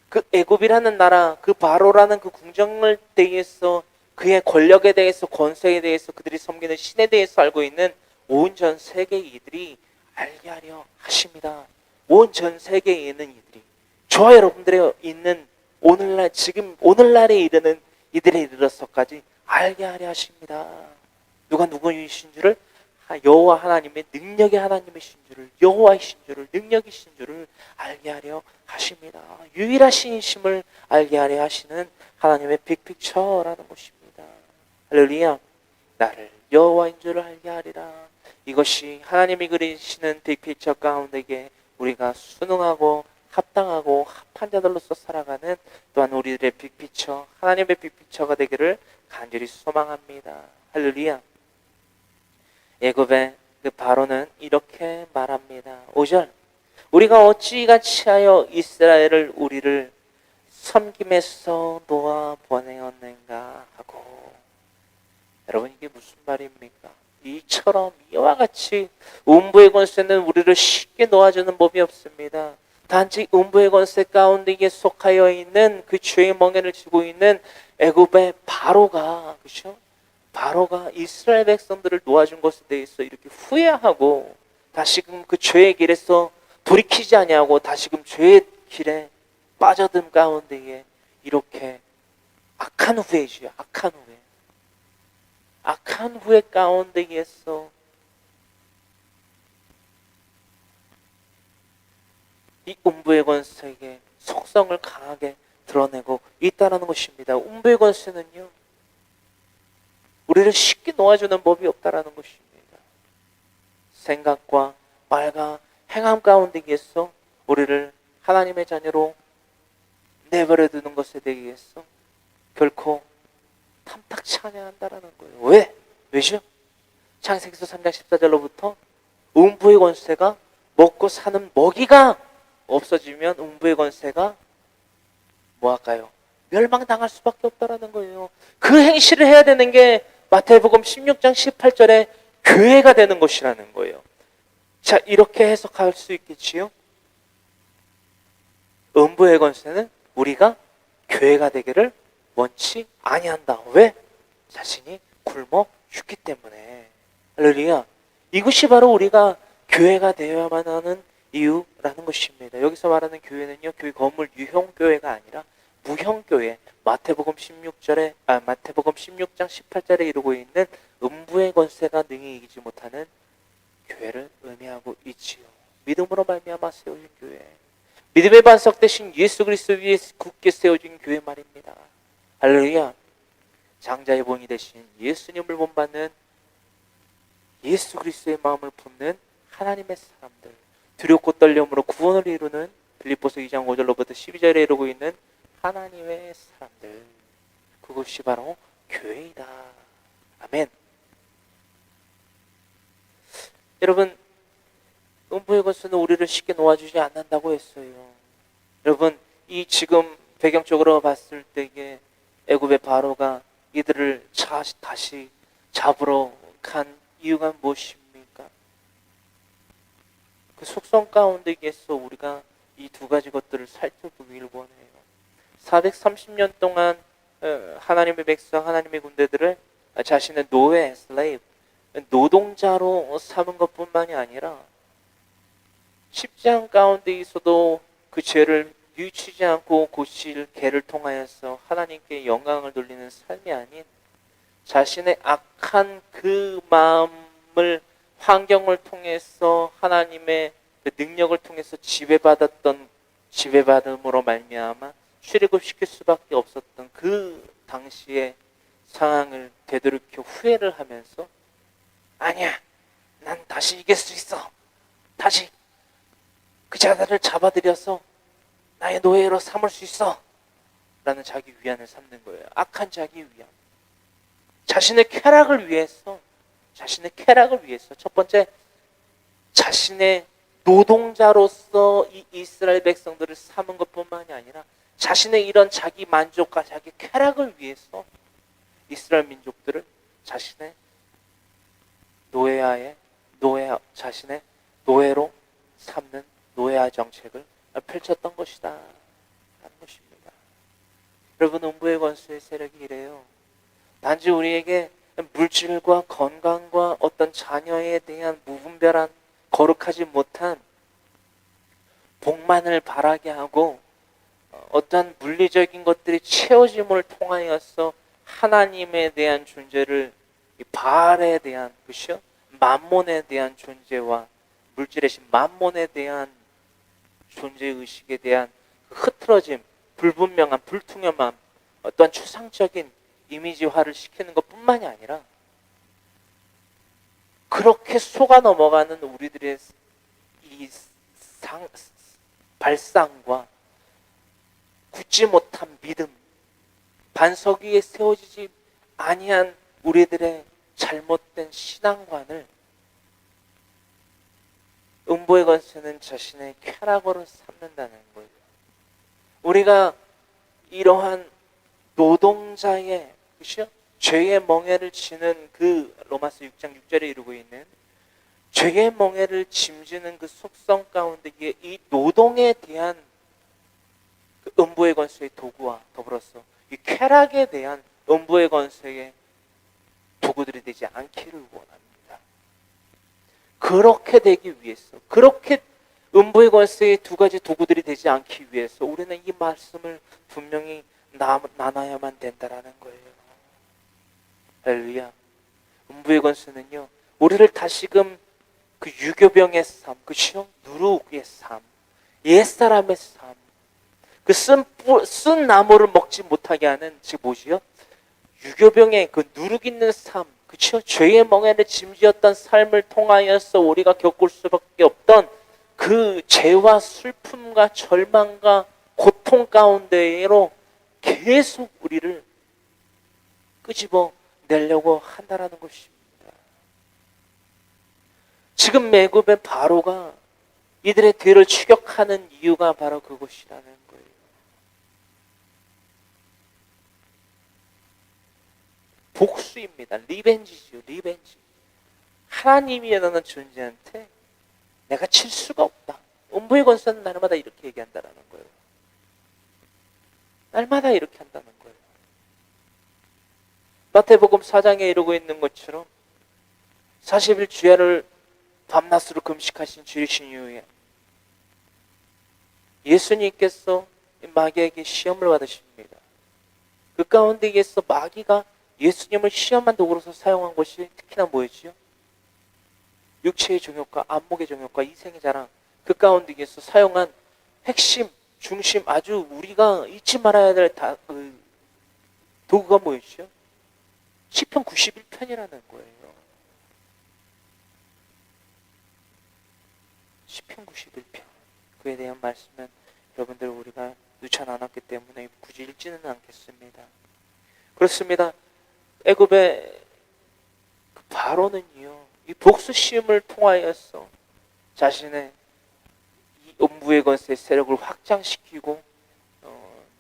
그 애굽이라는 나라, 그 바로라는 그 궁정을 대해서, 그의 권력에 대해서, 권세에 대해서, 그들이 섬기는 신에 대해서 알고 있는 온 전 세계 이들이 알게 하려 하십니다. 온 전 세계에 있는 이들이, 저와 여러분들의 있는 오늘날, 지금 오늘날에 이르는 이들에 이르러서까지 알게 하려 하십니다. 누가 누구이신 줄을, 여호와 하나님의 능력의 하나님이신 줄을, 여호와이신 줄을, 능력이신 줄을 알게 하려 하십니다. 유일하신 이심을 알게 하려 하시는 하나님의 빅픽처라는 것입니다. 할렐루야. 나를 여호와인 줄을 알게 하리라. 이것이 하나님이 그리시는 빅픽처 가운데에 우리가 순응하고 합당하고 합한 자들로서 살아가는 또한 우리들의 빅픽처, 하나님의 빅픽처가 되기를 간절히 소망합니다. 할렐루야. 애굽의 그 바로는 이렇게 말합니다. 5절. 우리가 어찌같이 하여 이스라엘을 우리를 섬김에서 놓아 보내었는가 하고. 여러분, 이게 무슨 말입니까? 이처럼 이와 같이 음부의 권세는 우리를 쉽게 놓아주는 법이 없습니다. 단지 음부의 권세 가운데에 속하여 있는 그 죄의 멍에를 지고 있는 애굽의 바로가, 그렇죠? 바로가 이스라엘 백성들을 놓아준 것에 대해서 이렇게 후회하고 다시금 그 죄의 길에서 돌이키지 아니하고 다시금 죄의 길에 빠져든 가운데에 이렇게 악한 후회지요. 악한 후회. 악한 후회 가운데에서 이 음부의 권세에게 속성을 강하게 드러내고 있다는 것입니다. 음부의 권세는요, 우리를 쉽게 놓아주는 법이 없다라는 것입니다. 생각과 말과 행함 가운데에서 우리를 하나님의 자녀로 내버려 두는 것에 대해서 결코 탐탁치 않아한다라는 거예요. 왜? 왜죠? 창세기서 3장 14절로부터 음부의 권세가 먹고 사는 먹이가 없어지면 음부의 권세가 뭐 할까요? 멸망당할 수밖에 없다라는 거예요. 그 행실을 해야 되는 게 마태복음 16장 18절에 교회가 되는 것이라는 거예요. 자, 이렇게 해석할 수 있겠지요? 음부의 권세는 우리가 교회가 되기를 원치 아니한다. 왜? 자신이 굶어 죽기 때문에. 할렐루야. 이것이 바로 우리가 교회가 되어야만 하는 이유라는 것입니다. 여기서 말하는 교회는요, 교회 건물 유형 교회가 아니라 무형 교회, 마태복음 16장 18절에 이루고 있는 음부의 권세가 능히 이기지 못하는 교회를 의미하고 있지요. 믿음으로 말미암아 세워진 교회, 믿음의 반석 대신 예수 그리스도 위에 굳게 세워진 교회 말입니다. 할렐루야. 장자의 본이 대신 예수님을 본받는 예수 그리스도의 마음을 품는 하나님의 사람들, 두렵고 떨림으로 구원을 이루는 빌립보서 2장 5절로부터 12절에 이루고 있는 하나님의 사람들, 그것이 바로 교회이다. 아멘. 여러분, 음부의 권세는 우리를 쉽게 놓아주지 않는다고 했어요. 여러분, 이 지금 배경적으로 봤을 때에 애굽의 바로가 이들을 다시 잡으러 간 이유가 무엇입니까? 그 속성 가운데에서 우리가 이 두 가지 것들을 살펴보기를 원해요. 430년 동안 하나님의 백성, 하나님의 군대들을 자신의 노예, 슬레이브, 노동자로 삼은 것뿐만이 아니라 십장 가운데 있어도 그 죄를 뉘우치지 않고 고칠 개를 통하여서 하나님께 영광을 돌리는 삶이 아닌 자신의 악한 그 마음을 환경을 통해서 하나님의 그 능력을 통해서 지배받음으로 말미암아 출애굽시킬 수밖에 없었던 그 당시의 상황을 되돌이켜 후회를 하면서 아니야, 난 다시 이길 수 있어. 다시 그 자들을 잡아들여서 나의 노예로 삼을 수 있어. 라는 자기 위안을 삼는 거예요. 악한 자기 위안. 자신의 쾌락을 위해서 자신의 쾌락을 위해서, 첫 번째 자신의 노동자로서 이 이스라엘 백성들을 삼은 것뿐만이 아니라 자신의 이런 자기 만족과 자기 쾌락을 위해서 이스라엘 민족들을 자신의 자신의 노예로 삼는 노예화 정책을 펼쳤던 것이다 라는 것입니다. 여러분, 음부의 권세의 세력이 이래요. 단지 우리에게 물질과 건강과 어떤 자녀에 대한 무분별한 거룩하지 못한 복만을 바라게 하고 어떠한 물리적인 것들이 채워짐을 통하여서 하나님에 대한 존재를, 이 바알에 대한 것이요, 만몬에 대한 존재와 물질의 신 만몬에 대한 존재의식에 대한 그 흐트러짐, 불분명한, 불투명함, 어떠한 추상적인 이미지화를 시키는 것뿐만이 아니라 그렇게 속아 넘어가는 우리들의 이 발상과 굳지 못한 믿음, 반석 위에 세워지지 아니한 우리들의 잘못된 신앙관을 음부의 권세는 자신의 쾌락으로 삼는다는 거예요. 우리가 이러한 노동자의, 그렇죠? 죄의 멍에를 지는 그 로마서 6장 6절에 이루고 있는 죄의 멍에를 짐지는 그 속성 가운데 이 노동에 대한 그 음부의 권세의 도구와 더불어서 이 쾌락에 대한 음부의 권세의 도구들이 되지 않기를 원합니다. 그렇게 되기 위해서, 그렇게 음부의 권세의 두 가지 도구들이 되지 않기 위해서 우리는 이 말씀을 분명히 나눠야만 된다라는 거예요. 할렐루야. 음부의 권세는요, 우리를 다시금 그 유교병의 삶, 그 시험 누룩의 삶, 옛사람의 삶, 그 쓴 나무를 먹지 못하게 하는, 즉 뭐지요? 유교병의 그 누룩 있는 삶, 그쵸? 죄의 멍에를 짐지었던 삶을 통하여서 우리가 겪을 수밖에 없던 그 죄와 슬픔과 절망과 고통 가운데로 계속 우리를 끄집어 내려고 한다라는 것입니다. 지금 애굽의 바로가 이들의 뒤를 추격하는 이유가 바로 그것이라는 거예요. 복수입니다. 리벤지죠. 리벤지. 하나님이라는 존재한테 내가 칠 수가 없다. 음부의 권세는 날마다 이렇게 얘기한다라는 거예요. 날마다 이렇게 한다는 거예요. 마태복음 4장에 이루고 있는 것처럼 40일 주야를 밤낮으로 금식하신 주이신 이후에 예수님께서 마귀에게 시험을 받으십니다. 그 가운데에서 마귀가 예수님을 시험한 도구로서 사용한 것이 특히나 뭐였지요? 육체의 정욕과 안목의 정욕과 이생의 자랑, 그 가운데에서 사용한 핵심, 중심, 아주 우리가 잊지 말아야 될 도구가 뭐였죠? 시편 91편이라는 거예요. 시편 91편. 그에 대한 말씀은 여러분들 우리가 누차 나눴기 때문에 굳이 읽지는 않겠습니다. 그렇습니다. 애굽의 그 바로는요, 이 복수심을 통하여서 자신의 이 음부의 권세의 세력을 확장시키고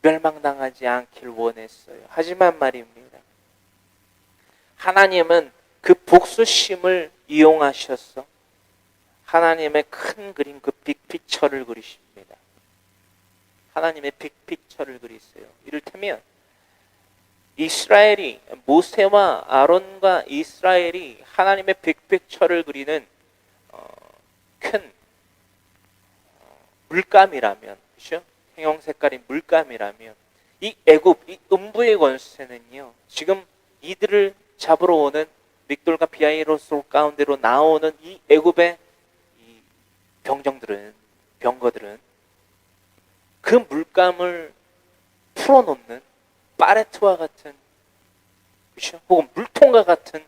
멸망당하지 않길 원했어요. 하지만 말입니다, 하나님은 그 복수심을 이용하셔서 하나님의 큰 그림, 그 빅픽처를 그리십니다. 하나님의 빅픽처를 그리세요. 이를테면 이스라엘이, 모세와 아론과 이스라엘이 하나님의 빅픽처를 그리는 큰 물감이라면, 그렇죠? 형형 색깔인 물감이라면, 이 애굽, 이 음부의 권세는요, 지금 이들을 잡으러 오는 믹돌과 비아이로스 가운데로 나오는 이 애굽의 이 병거들은 그 물감을 풀어놓는 파레트와 같은, 그렇죠? 혹은 물통과 같은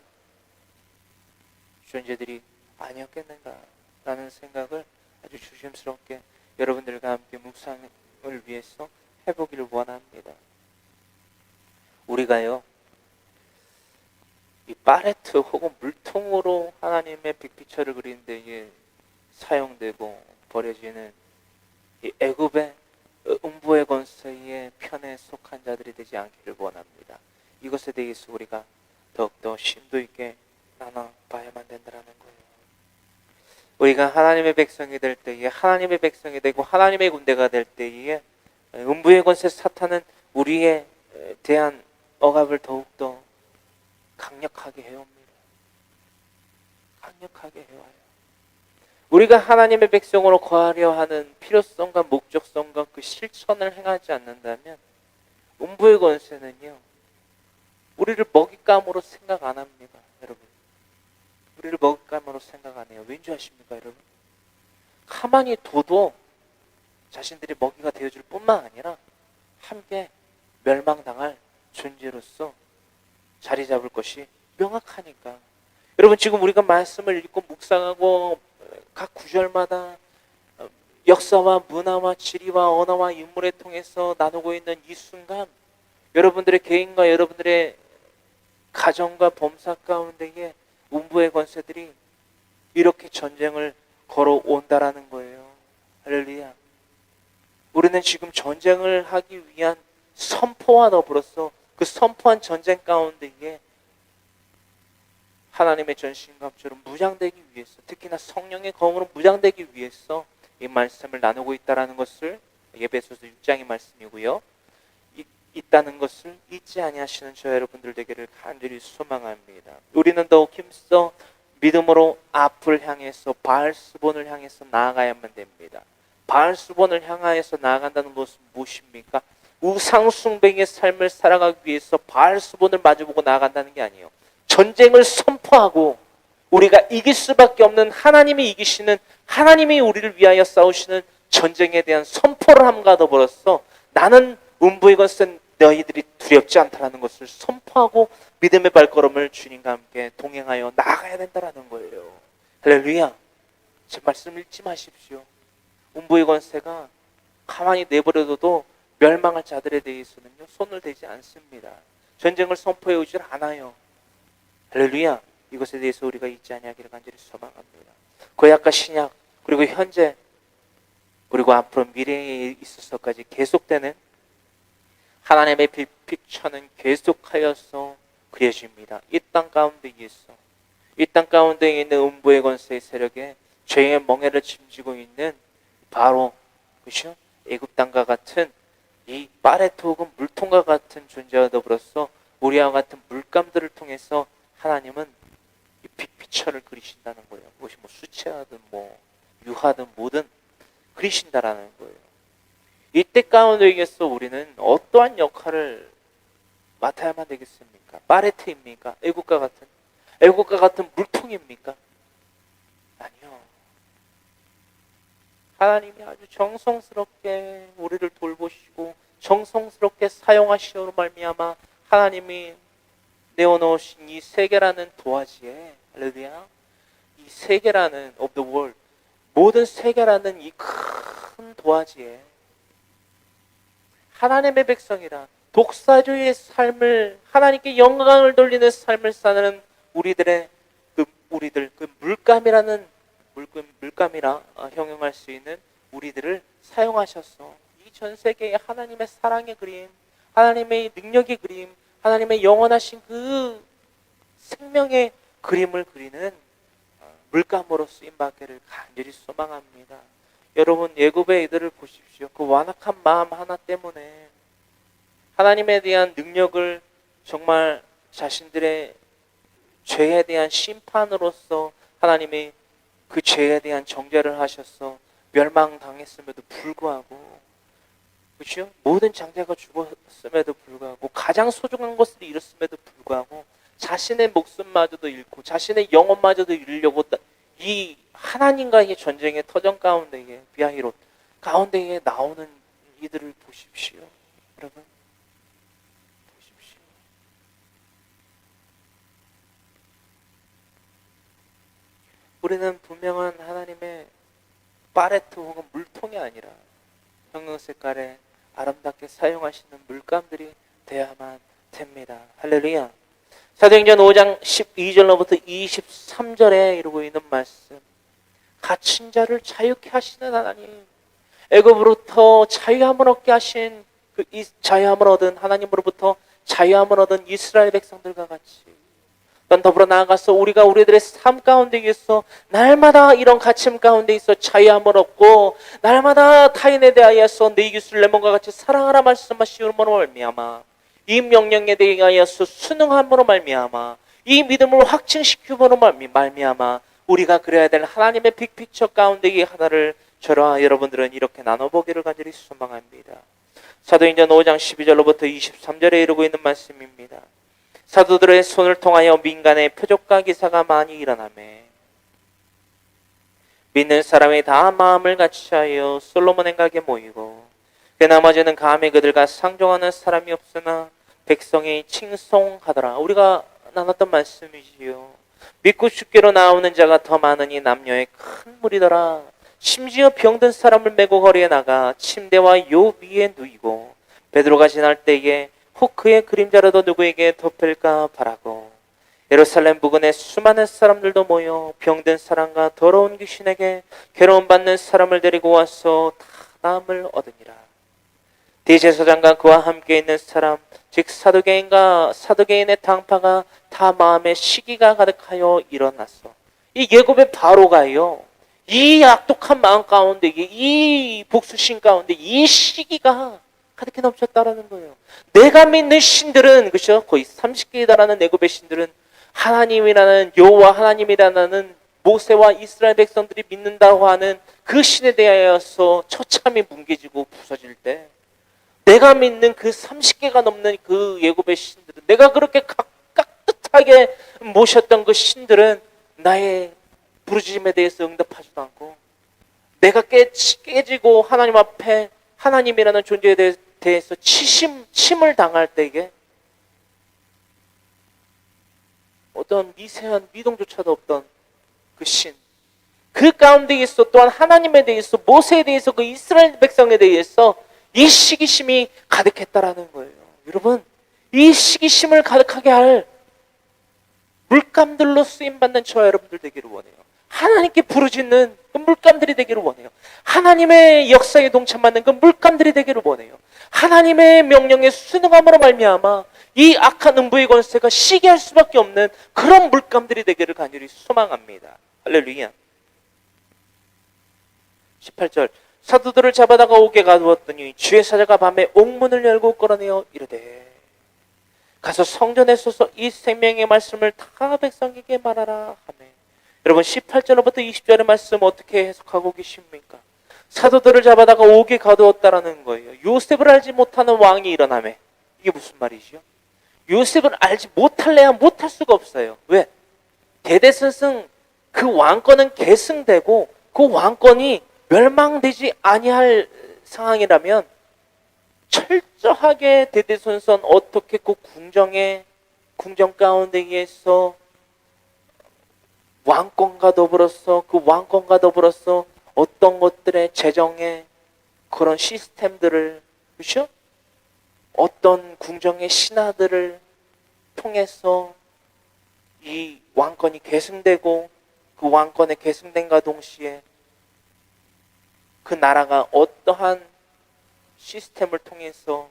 존재들이 아니었겠는가라는 생각을 아주 조심스럽게 여러분들과 함께 묵상을 위해서 해보기를 원합니다. 우리가요, 이 파레트 혹은 물통으로 하나님의 빅피처를 그리는 데에 사용되고 버려지는 이 애굽의 음부의 권세의 편에 속한 자들이 되지 않기를 원합니다. 이것에 대해서 우리가 더욱더 심도 있게 나눠봐야만 된다는 거예요. 우리가 하나님의 백성이 될 때에, 하나님의 백성이 되고 하나님의 군대가 될 때에 음부의 권세 사탄은 우리에 대한 억압을 더욱더 강력하게 해옵니다. 강력하게 해와요. 우리가 하나님의 백성으로 거하려 하는 필요성과 목적성과 그 실천을 행하지 않는다면 음부의 권세는요, 우리를 먹잇감으로 생각 안 합니다. 여러분, 우리를 먹잇감으로 생각 안 해요. 왠지 아십니까 여러분? 가만히 둬도 자신들이 먹이가 되어줄 뿐만 아니라 함께 멸망당할 존재로서 자리 잡을 것이 명확하니까. 여러분, 지금 우리가 말씀을 읽고 묵상하고 각 구절마다 역사와 문화와 지리와 언어와 인물에 통해서 나누고 있는 이 순간, 여러분들의 개인과 여러분들의 가정과 범사 가운데에 음부의 권세들이 이렇게 전쟁을 걸어온다라는 거예요. 할렐루야. 우리는 지금 전쟁을 하기 위한 선포와 더불어서 그 선포한 전쟁 가운데에 하나님의 전신갑주로 무장되기 위해서, 특히나 성령의 검으로 무장되기 위해서 이 말씀을 나누고 있다는 것을, 에베소서 6장의 말씀이고요, 있다는 것을 잊지 아니하시는 저 여러분들 되기를 간절히 소망합니다. 우리는 더욱 힘써 믿음으로 앞을 향해서 바알스본을 향해서 나아가야만 됩니다. 바알스본을 향하여서 나아간다는 것은 무엇입니까? 우상숭배의 삶을 살아가기 위해서 바알스본을 마주보고 나아간다는 게 아니에요. 전쟁을 선포하고 우리가 이길 수밖에 없는, 하나님이 이기시는, 하나님이 우리를 위하여 싸우시는 전쟁에 대한 선포를 함과 더불어서 나는 음부의 것은 너희들이 두렵지 않다라는 것을 선포하고 믿음의 발걸음을 주님과 함께 동행하여 나아가야 된다라는 거예요. 할렐루야. 제 말씀 읽지 마십시오. 음부의 권세가 가만히 내버려둬도 멸망할 자들에 대해서는요, 손을 대지 않습니다. 전쟁을 선포해 오질 않아요. 할렐루야. 이것에 대해서 우리가 잊지 아니하기를 간절히 소망합니다. 구약과 신약, 그리고 현재, 그리고 앞으로 미래에 있어서까지 계속되는 하나님의 빅픽처는 계속하여서 그려집니다. 이 땅 가운데에서, 이 땅 가운데에 있는 음부의 권세의 세력에 죄의 멍에를 짐지고 있는 바로 그죠? 애굽 땅과 같은 이 파레트 혹은 물통과 같은 존재와 더불어서 우리와 같은 물감들을 통해서 하나님은 이 빅피처를 그리신다는 거예요. 그것이 뭐 수채하든 뭐 유하든 뭐든 그리신다라는 거예요. 이때 가운데에서 우리는 어떠한 역할을 맡아야만 되겠습니까? 파레트입니까? 애국과 같은 물통입니까? 아니요. 하나님이 아주 정성스럽게 우리를 돌보시고 정성스럽게 사용하시오로 말미암아 하나님이 내어놓으신 이 세계라는 도화지에, 할렐루야, 이 세계라는 of the world, 모든 세계라는 이 큰 도화지에 하나님의 백성이라 독사주의 삶을, 하나님께 영광을 돌리는 삶을 사는 우리들의 그 물감이라는 물감이라 형용할 수 있는 우리들을 사용하셔서 이 전 세계의 하나님의 사랑의 그림, 하나님의 능력의 그림, 하나님의 영원하신 그 생명의 그림을 그리는 물감으로 쓰임 받기를 간절히 소망합니다. 여러분, 애굽의 이들을 보십시오. 그 완악한 마음 하나 때문에 하나님에 대한 능력을 정말 자신들의 죄에 대한 심판으로서 하나님이 그 죄에 대한 정죄를 하셔서 멸망당했음에도 불구하고, 그렇죠? 모든 장자가 죽었음에도 불구하고, 가장 소중한 것을 잃었음에도 불구하고 자신의 목숨마저도 잃고 자신의 영혼마저도 잃으려고 이 하나님과의 전쟁의 터전 가운데에, 비아히롯 가운데에 나오는 이들을 보십시오. 여러분, 보십시오. 우리는 분명한 하나님의 파레트 혹은 물통이 아니라 형광 색깔의 아름답게 사용하시는 물감들이 되어야만 됩니다. 할렐루야. 사도행전 5장 12절로부터 23절에 이루고 있는 말씀. 갇힌 자를 자유케 하시는 하나님, 애굽으로부터 자유함을 얻게 하신 그 자유함을 얻은 하나님으로부터 자유함을 얻은 이스라엘 백성들과 같이 또 더불어 나아가서 우리가 우리들의 삶 가운데 있어 날마다 이런 갇힘 가운데 있어 자유함을 얻고 날마다 타인에 대하여서 내 이웃을 내 몸과 같이 사랑하라 말씀하시므로 말미암아 이 명령에 대하여서 순응함으로 말미암아 이 믿음을 확증시키므로 말미암아 우리가 그래야 될 하나님의 빅픽처 가운데의 하나를 저와 여러분들은 이렇게 나눠보기를 간절히 소망합니다. 사도행전 5장 12절로부터 23절에 이루고 있는 말씀입니다. 사도들의 손을 통하여 민간의 표적과 기사가 많이 일어나매 믿는 사람이 다 마음을 같이하여 솔로몬 행각에 모이고 그 나머지는 감히 그들과 상종하는 사람이 없으나 백성이 칭송하더라. 우리가 나눴던 말씀이지요. 믿고 죽기로 나오는 자가 더 많으니 남녀의 큰 무리더라. 심지어 병든 사람을 메고 거리에 나가 침대와 요 위에 누이고 베드로가 지날 때에 혹 그의 그림자라도 누구에게 덮일까 바라고 예루살렘 부근에 수많은 사람들도 모여 병든 사람과 더러운 귀신에게 괴로움 받는 사람을 데리고 와서 다 나음을 얻으니라. 대제사장과 그와 함께 있는 사람 즉 사두개인의 당파가 다 마음에 시기가 가득하여 일어났어. 이 예굽의 바로가요, 이 악독한 마음 가운데 이 복수심 가운데 이 시기가 가득히 넘쳤다라는 거예요. 내가 믿는 신들은 그렇죠? 거의 30개에 달하는 애굽의 신들은 하나님이라는 여호와 하나님이라는 모세와 이스라엘 백성들이 믿는다고 하는 그 신에 대하여서 처참히 뭉개지고 부서질 때 내가 믿는 그 30개가 넘는 그 예굽의 신들은 내가 그렇게 깍듯하게 모셨던 그 신들은 나의 부르짖음에 대해서 응답하지도 않고 내가 깨지고 하나님 앞에 하나님이라는 존재에 대해서 침을 당할 때에 어떤 미세한 미동조차도 없던 그 신, 그 가운데 있어 또한 하나님에 대해서 모세에 대해서 그 이스라엘 백성에 대해서 이 시기심이 가득했다라는 거예요. 여러분, 이 시기심을 가득하게 할 물감들로 쓰임받는 저와 여러분들 되기를 원해요. 하나님께 부르짖는 그 물감들이 되기를 원해요. 하나님의 역사에 동참하는 그 물감들이 되기를 원해요. 하나님의 명령에 순응함으로 말미암아 이 악한 음부의 권세가 시기할 수밖에 없는 그런 물감들이 되기를 간절히 소망합니다. 할렐루야. 18절 사도들을 잡아다가 옥에 가두었더니 주의 사자가 밤에 옥문을 열고 끌어내어 이르되 가서 성전에 서서 이 생명의 말씀을 다 백성에게 말하라 하매. 여러분 18절부터 20절의 말씀 어떻게 해석하고 계십니까? 사도들을 잡아다가 옥에 가두었다라는 거예요. 요셉을 알지 못하는 왕이 일어나매. 이게 무슨 말이죠? 요셉을 알지 못할래야 못할 수가 없어요. 왜? 대대승승 그 왕권은 계승되고 그 왕권이 멸망되지 아니할 상황이라면 철저하게 대대손손 어떻게 그 궁정 가운데에서 왕권과 더불어서 그 왕권과 더불어서 어떤 것들의 재정의 그런 시스템들을 그렇죠? 어떤 궁정의 신하들을 통해서 이 왕권이 계승되고 그 왕권에 계승된과 동시에 그 나라가 어떠한 시스템을 통해서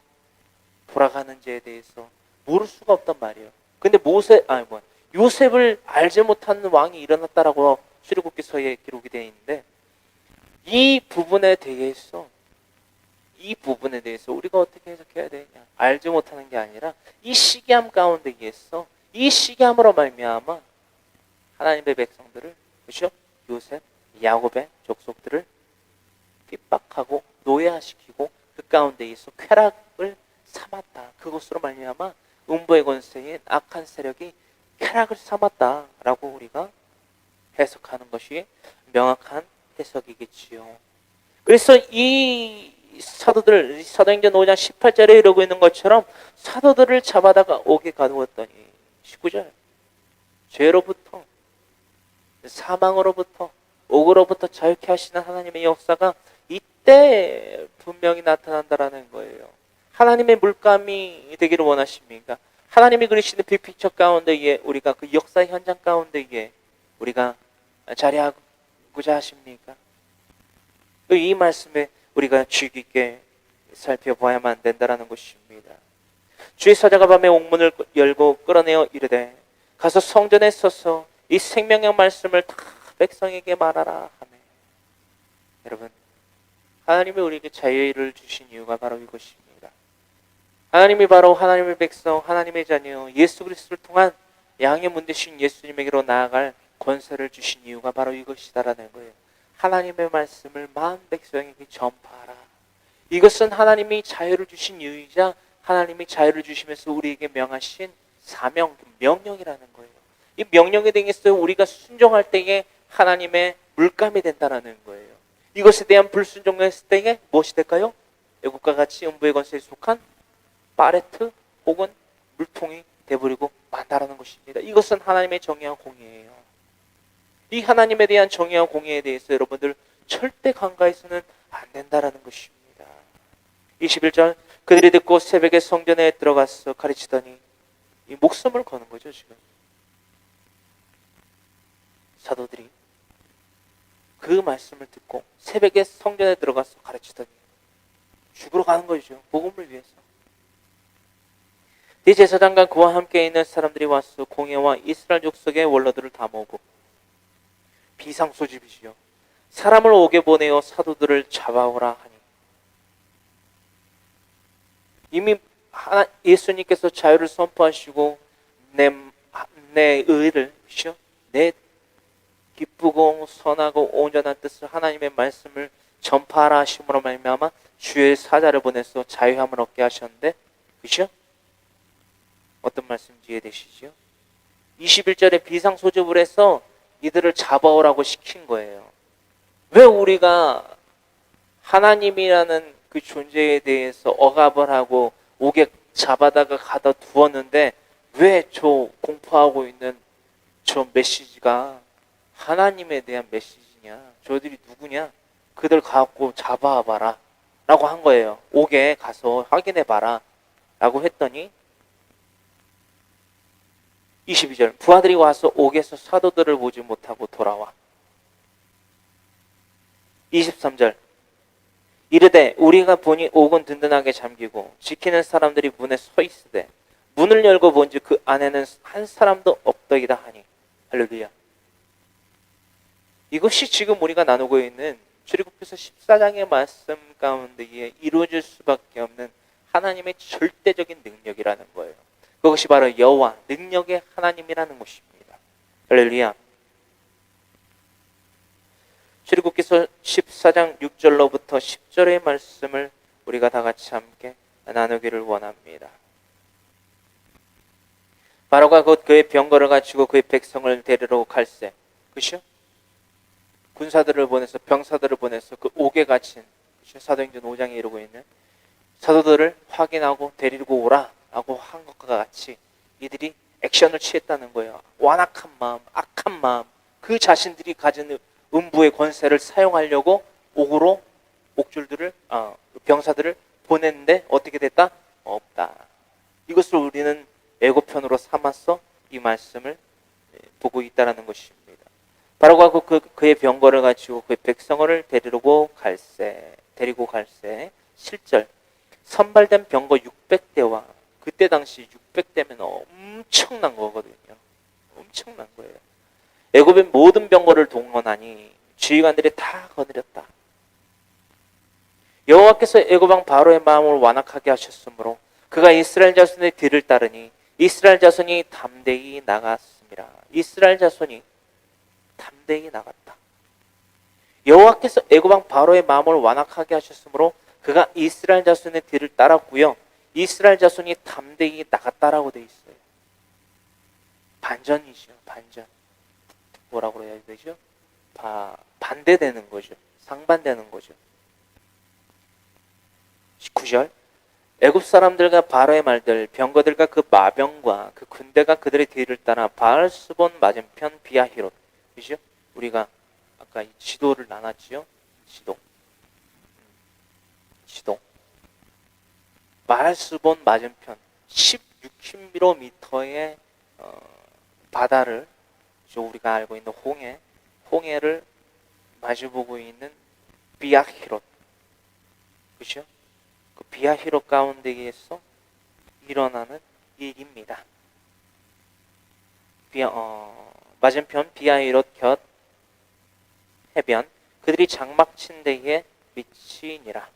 돌아가는지에 대해서 모를 수가 없단 말이에요. 근데 요셉을 알지 못하는 왕이 일어났다라고 출애굽기서에 기록이 되어 있는데 이 부분에 대해서 우리가 어떻게 해석해야 되냐? 알지 못하는 게 아니라 이 시기함 가운데에서 이 시기함으로 말미암아 하나님의 백성들을 그렇죠? 요셉, 야곱의 족속들을 핍박하고 노예화시키고 그 가운데에서 쾌락을 삼았다. 그것으로 말미암아 음부의 권세인 악한 세력이 쾌락을 삼았다라고 우리가 해석하는 것이 명확한 해석이겠지요. 그래서 이 사도행전 5장 18절에 이러고 있는 것처럼 사도들을 잡아다가 옥에 가두었더니 19절 죄로부터 사망으로부터 옥으로부터 자유케 하시는 하나님의 역사가 이때 분명히 나타난다라는 거예요. 하나님의 물감이 되기를 원하십니까? 하나님이 그리시는 빅픽처 가운데에 우리가 그 역사 현장 가운데에 우리가 자리하고자 하십니까? 이 말씀에 우리가 주의 깊게 살펴봐야만 된다는 것입니다. 주의 사자가 밤에 옥문을 열고 끌어내어 이르되 가서 성전에 서서 이 생명의 말씀을 다 백성에게 말하라 하며. 여러분, 하나님이 우리에게 자유를 주신 이유가 바로 이것입니다. 하나님이 바로 하나님의 백성, 하나님의 자녀 예수 그리스도를 통한 양의 문 되신 예수님에게로 나아갈 권세를 주신 이유가 바로 이것이다라는 거예요. 하나님의 말씀을 마음 백성에게 전파하라. 이것은 하나님이 자유를 주신 이유이자 하나님이 자유를 주시면서 우리에게 명하신 사명, 명령이라는 거예요. 이 명령에 대해서 우리가 순종할 때에 하나님의 물감이 된다는 거예요. 이것에 대한 불순종했을 때에 무엇이 될까요? 애국과 같이 음부의 권세에 속한 파레트 혹은 물통이 되버리고 만다라는 것입니다. 이것은 하나님의 정의와 공의예요. 이 하나님에 대한 정의와 공의에 대해서 여러분들 절대 간과해서는 안 된다라는 것입니다. 21절 그들이 듣고 새벽에 성전에 들어가서 가르치더니 이 목숨을 거는 거죠. 지금 사도들이 그 말씀을 듣고 새벽에 성전에 들어가서 가르치더니 죽으러 가는 거죠. 복음을 위해서. 대제사장과 그와 함께 있는 사람들이 와서 공회와 이스라엘 족속의 원로들을 다 모으고 비상소집이지요. 사람을 옥에 보내어 사도들을 잡아오라 하니. 이미 예수님께서 자유를 선포하시고 내 의를, 내 기쁘고 선하고 온전한 뜻을 하나님의 말씀을 전파하라 하심으로 말미암아 주의 사자를 보내서 자유함을 얻게 하셨는데, 그죠? 어떤 말씀인지 이해되시죠? 21절에 비상소집을 해서 이들을 잡아오라고 시킨 거예요. 왜 우리가 하나님이라는 그 존재에 대해서 억압을 하고 옥에 잡아다가 가다 두었는데 왜 저 공포하고 있는 저 메시지가 하나님에 대한 메시지냐? 저들이 누구냐? 그들 갖고 잡아와봐라 라고 한 거예요. 옥에 가서 확인해봐라 라고 했더니 22절 부하들이 와서 옥에서 사도들을 보지 못하고 돌아와. 23절 이르되 우리가 보니 옥은 든든하게 잠기고 지키는 사람들이 문에 서 있으되 문을 열고 본즉 그 안에는 한 사람도 없더이다 하니. 할렐루야. 이것이 지금 우리가 나누고 있는 출애굽기서 14장의 말씀 가운데에 이루어질 수밖에 없는 하나님의 절대적인 능력이라는 거예요. 그것이 바로 여호와 능력의 하나님이라는 것입니다. 할렐루야. 출애굽기서 14장 6절로부터 10절의 말씀을 우리가 다 같이 함께 나누기를 원합니다. 바로가 곧 그의 병거를 갖추고 그의 백성을 데리러 갈새, 그죠? 군사들을 보내서 병사들을 보내서 그 옥에 갇힌, 그죠? 사도행전 5장에 이루고 있는 사도들을 확인하고 데리고 오라라고 한 것과 같이 이들이 액션을 취했다는 거예요. 완악한 마음, 악한 마음, 그 자신들이 가진 음부의 권세를 사용하려고 옥으로 옥줄들을 병사들을 보냈는데 어떻게 됐다? 없다. 이것을 우리는 예고편으로 삼아서 이 말씀을 보고 있다라는 것입니다. 바로가 그의 병거를 가지고 그의 백성을 데리고 갈새 7절 선발된 병거 600대와 그때 당시 600대면 엄청난 거거든요. 엄청난 거예요. 애굽의 모든 병거를 동원하니 지휘관들이 다 거느렸다. 여호와께서 애굽 왕 바로의 마음을 완악하게 하셨으므로 그가 이스라엘 자손의 뒤를 따르니 이스라엘 자손이 담대히 나갔습니다. 이스라엘 자손이 담대히 나갔다. 여호와께서 애굽 왕 바로의 마음을 완악하게 하셨으므로 그가 이스라엘 자손의 뒤를 따랐고요. 이스라엘 자손이 담대히 나갔다라고 되어 있어요. 반전이죠. 반전. 뭐라고 해야 되죠? 반대되는 거죠. 상반되는 거죠. 19절 애굽 사람들과 바로의 말들 병거들과 그 마병과 그 군대가 그들의 뒤를 따라 바알스본 맞은편 비아히롯, 그죠? 우리가 아까 이 지도를 나눴지요. 지도 바알스본 맞은편 60km의 바다를, 우리가 알고 있는 홍해를 마주보고 있는 비아히롯, 그죠? 그 비아히롯 가운데에서 일어나는 일입니다. 맞은편 비아히롯 곁 해변, 그들이 장막 친 데에 미치니라.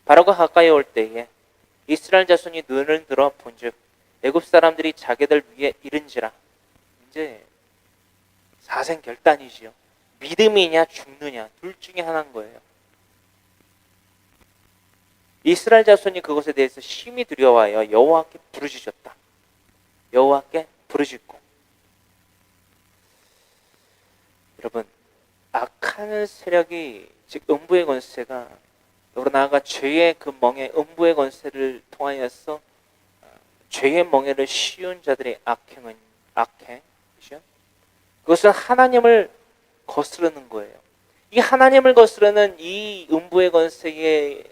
바로가 가까이 올 때에 이스라엘 자손이 눈을 들어 본즉 애굽 사람들이 자기들 위에 이른지라. 이제 사생결단이지요. 믿음이냐 죽느냐 둘 중에 하나인 거예요. 이스라엘 자손이 그것에 대해서 심히 두려워하여 여호와께 부르짖었다. 여호와께 부르짖고. 여러분, 악한 세력이, 즉 음부의 권세가, 여러 나아가 죄의 그 멍에, 음부의 권세를 통하여서 죄의 멍에를 씌운 자들의 악행은 악행, 그렇죠? 그것은 하나님을 거스르는 거예요. 이 하나님을 거스르는 이 음부의 권세를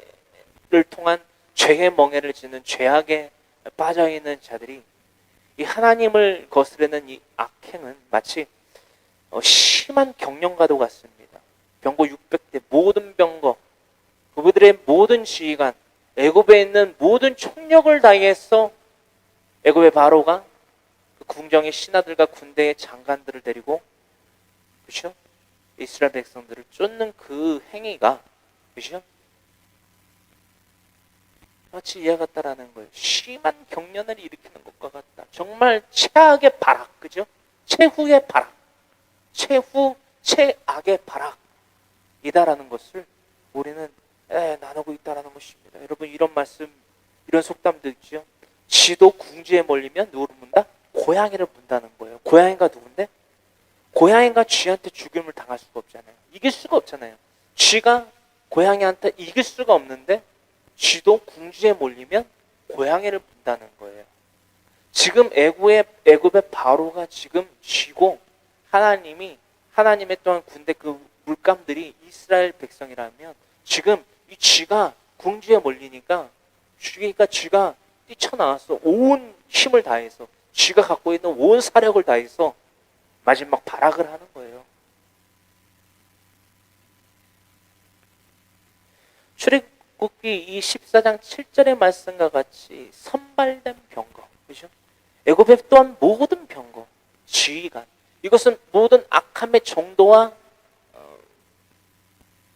통한 죄의 멍에를 짓는 죄악에 빠져 있는 자들이, 이 하나님을 거스르는 이 악행은 마치 심한 경련과도 같습니다. 병거 600대, 모든 병거, 그들의 모든 지휘관, 애굽에 있는 모든 총력을 다해서 애굽의 바로가 그 궁정의 신하들과 군대의 장관들을 데리고, 그렇죠? 이스라엘 백성들을 쫓는 그 행위가, 그렇죠? 마치 이와 같다라는 거예요. 심한 경련을 일으키는 것과 같다. 정말 최악의 발악, 그죠? 최후의 발악, 최악의 발악이다라는 것을 우리는 나누고 있다라는 것입니다. 여러분, 이런 말씀, 이런 속담도 있죠. 쥐도 궁지에 몰리면 누구를 문다? 고양이를 문다는 거예요. 고양이가 누군데? 고양이가 쥐한테 죽임을 당할 수가 없잖아요. 이길 수가 없잖아요. 쥐가 고양이한테 이길 수가 없는데 쥐도 궁지에 몰리면 고양이를 문다는 거예요. 지금 애굽의 바로가 지금 쥐고, 하나님의 또한 군대 그 물감들이 이스라엘 백성이라면, 지금 이 쥐가 궁지에 몰리니까 쥐가 뛰쳐나와서 온 힘을 다해서, 쥐가 갖고 있는 온 사력을 다해서 마지막 발악을 하는 거예요. 출애굽기 이 14장 7절의 말씀과 같이 선발된 병거, 그죠? 애굽의 또한 모든 병거, 지휘관, 이것은 모든 악함의 정도와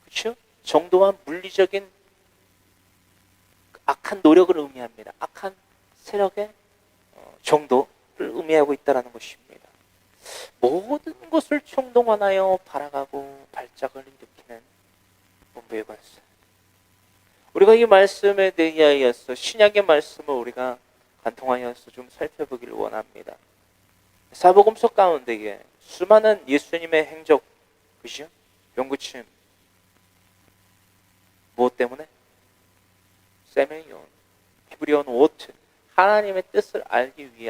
그렇죠? 정도와 물리적인 악한 노력을 의미합니다. 악한 세력의 정도를 의미하고 있다는 것입니다. 모든 것을 총동원하여 발악하고 발작을 일으키는 음부의 권세. 우리가 이 말씀에 대하여서 신약의 말씀을 우리가 관통하여서 좀 살펴보기를 원합니다. 사복음서 가운데에 수많은 예수님의 행적, 그죠? 병고침, 무엇 때문에? 세메이온, 히브리어는 오트, 하나님의 뜻을 알게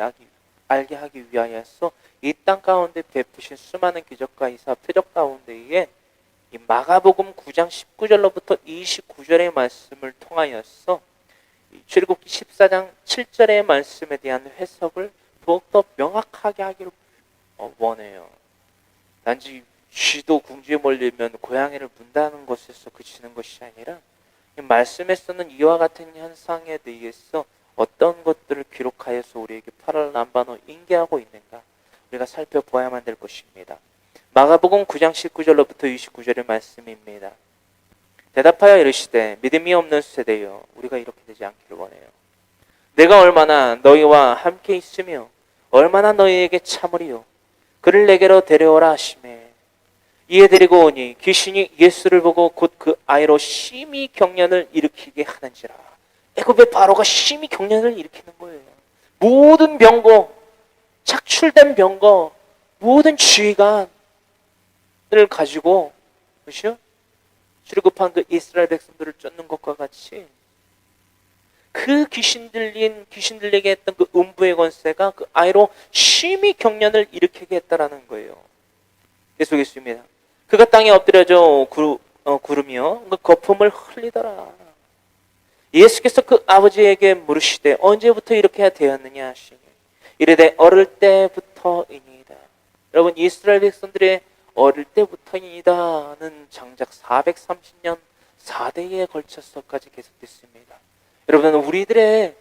하기 위하여서 이 땅 가운데 베푸신 수많은 기적과 이사 표적 가운데에 이 마가복음 9장 19절로부터 29절의 말씀을 통하여서 출애굽기 14장 7절의 말씀에 대한 해석을 더욱더 명확하게 하기를 원해요. 단지 쥐도 궁지에 몰리면 고양이를 문다는 것에서 그치는 것이 아니라, 이 말씀에서는 이와 같은 현상에 대해서 어떤 것들을 기록하여서 우리에게 파랄람바노 인계하고 있는가, 우리가 살펴보아야만 될 것입니다. 마가복음 9장 19절로부터 29절의 말씀입니다. 대답하여 이르시되 믿음이 없는 세대여, 우리가 이렇게 되지 않기를 원해요. 내가 얼마나 너희와 함께 있으며 얼마나 너희에게 참으리요. 그를 내게로 데려오라 하시매 이에 데리고 오니 귀신이 예수를 보고 곧 그 아이로 심히 경련을 일으키게 하는지라. 애굽의 바로가 심히 경련을 일으키는 거예요. 모든 병거, 착출된 병거, 모든 지휘관을 가지고, 그렇죠? 출애굽한 그 이스라엘 백성들을 쫓는 것과 같이 그 귀신들에게 했던 그 음부의 권세가 그 아이로 심히 경련을 일으키게 했다라는 거예요. 계속했습니다. 그가 땅에 엎드려져 구르며 그 거품을 흘리더라. 예수께서 그 아버지에게 물으시되 언제부터 이렇게 되었느냐 하시니 이르되 어릴 때부터이니이다. 여러분, 이스라엘 백성들의 어릴 때부터이니다는 장작 430년 4대에 걸쳐서까지 계속됐습니다. 여러분, 우리들의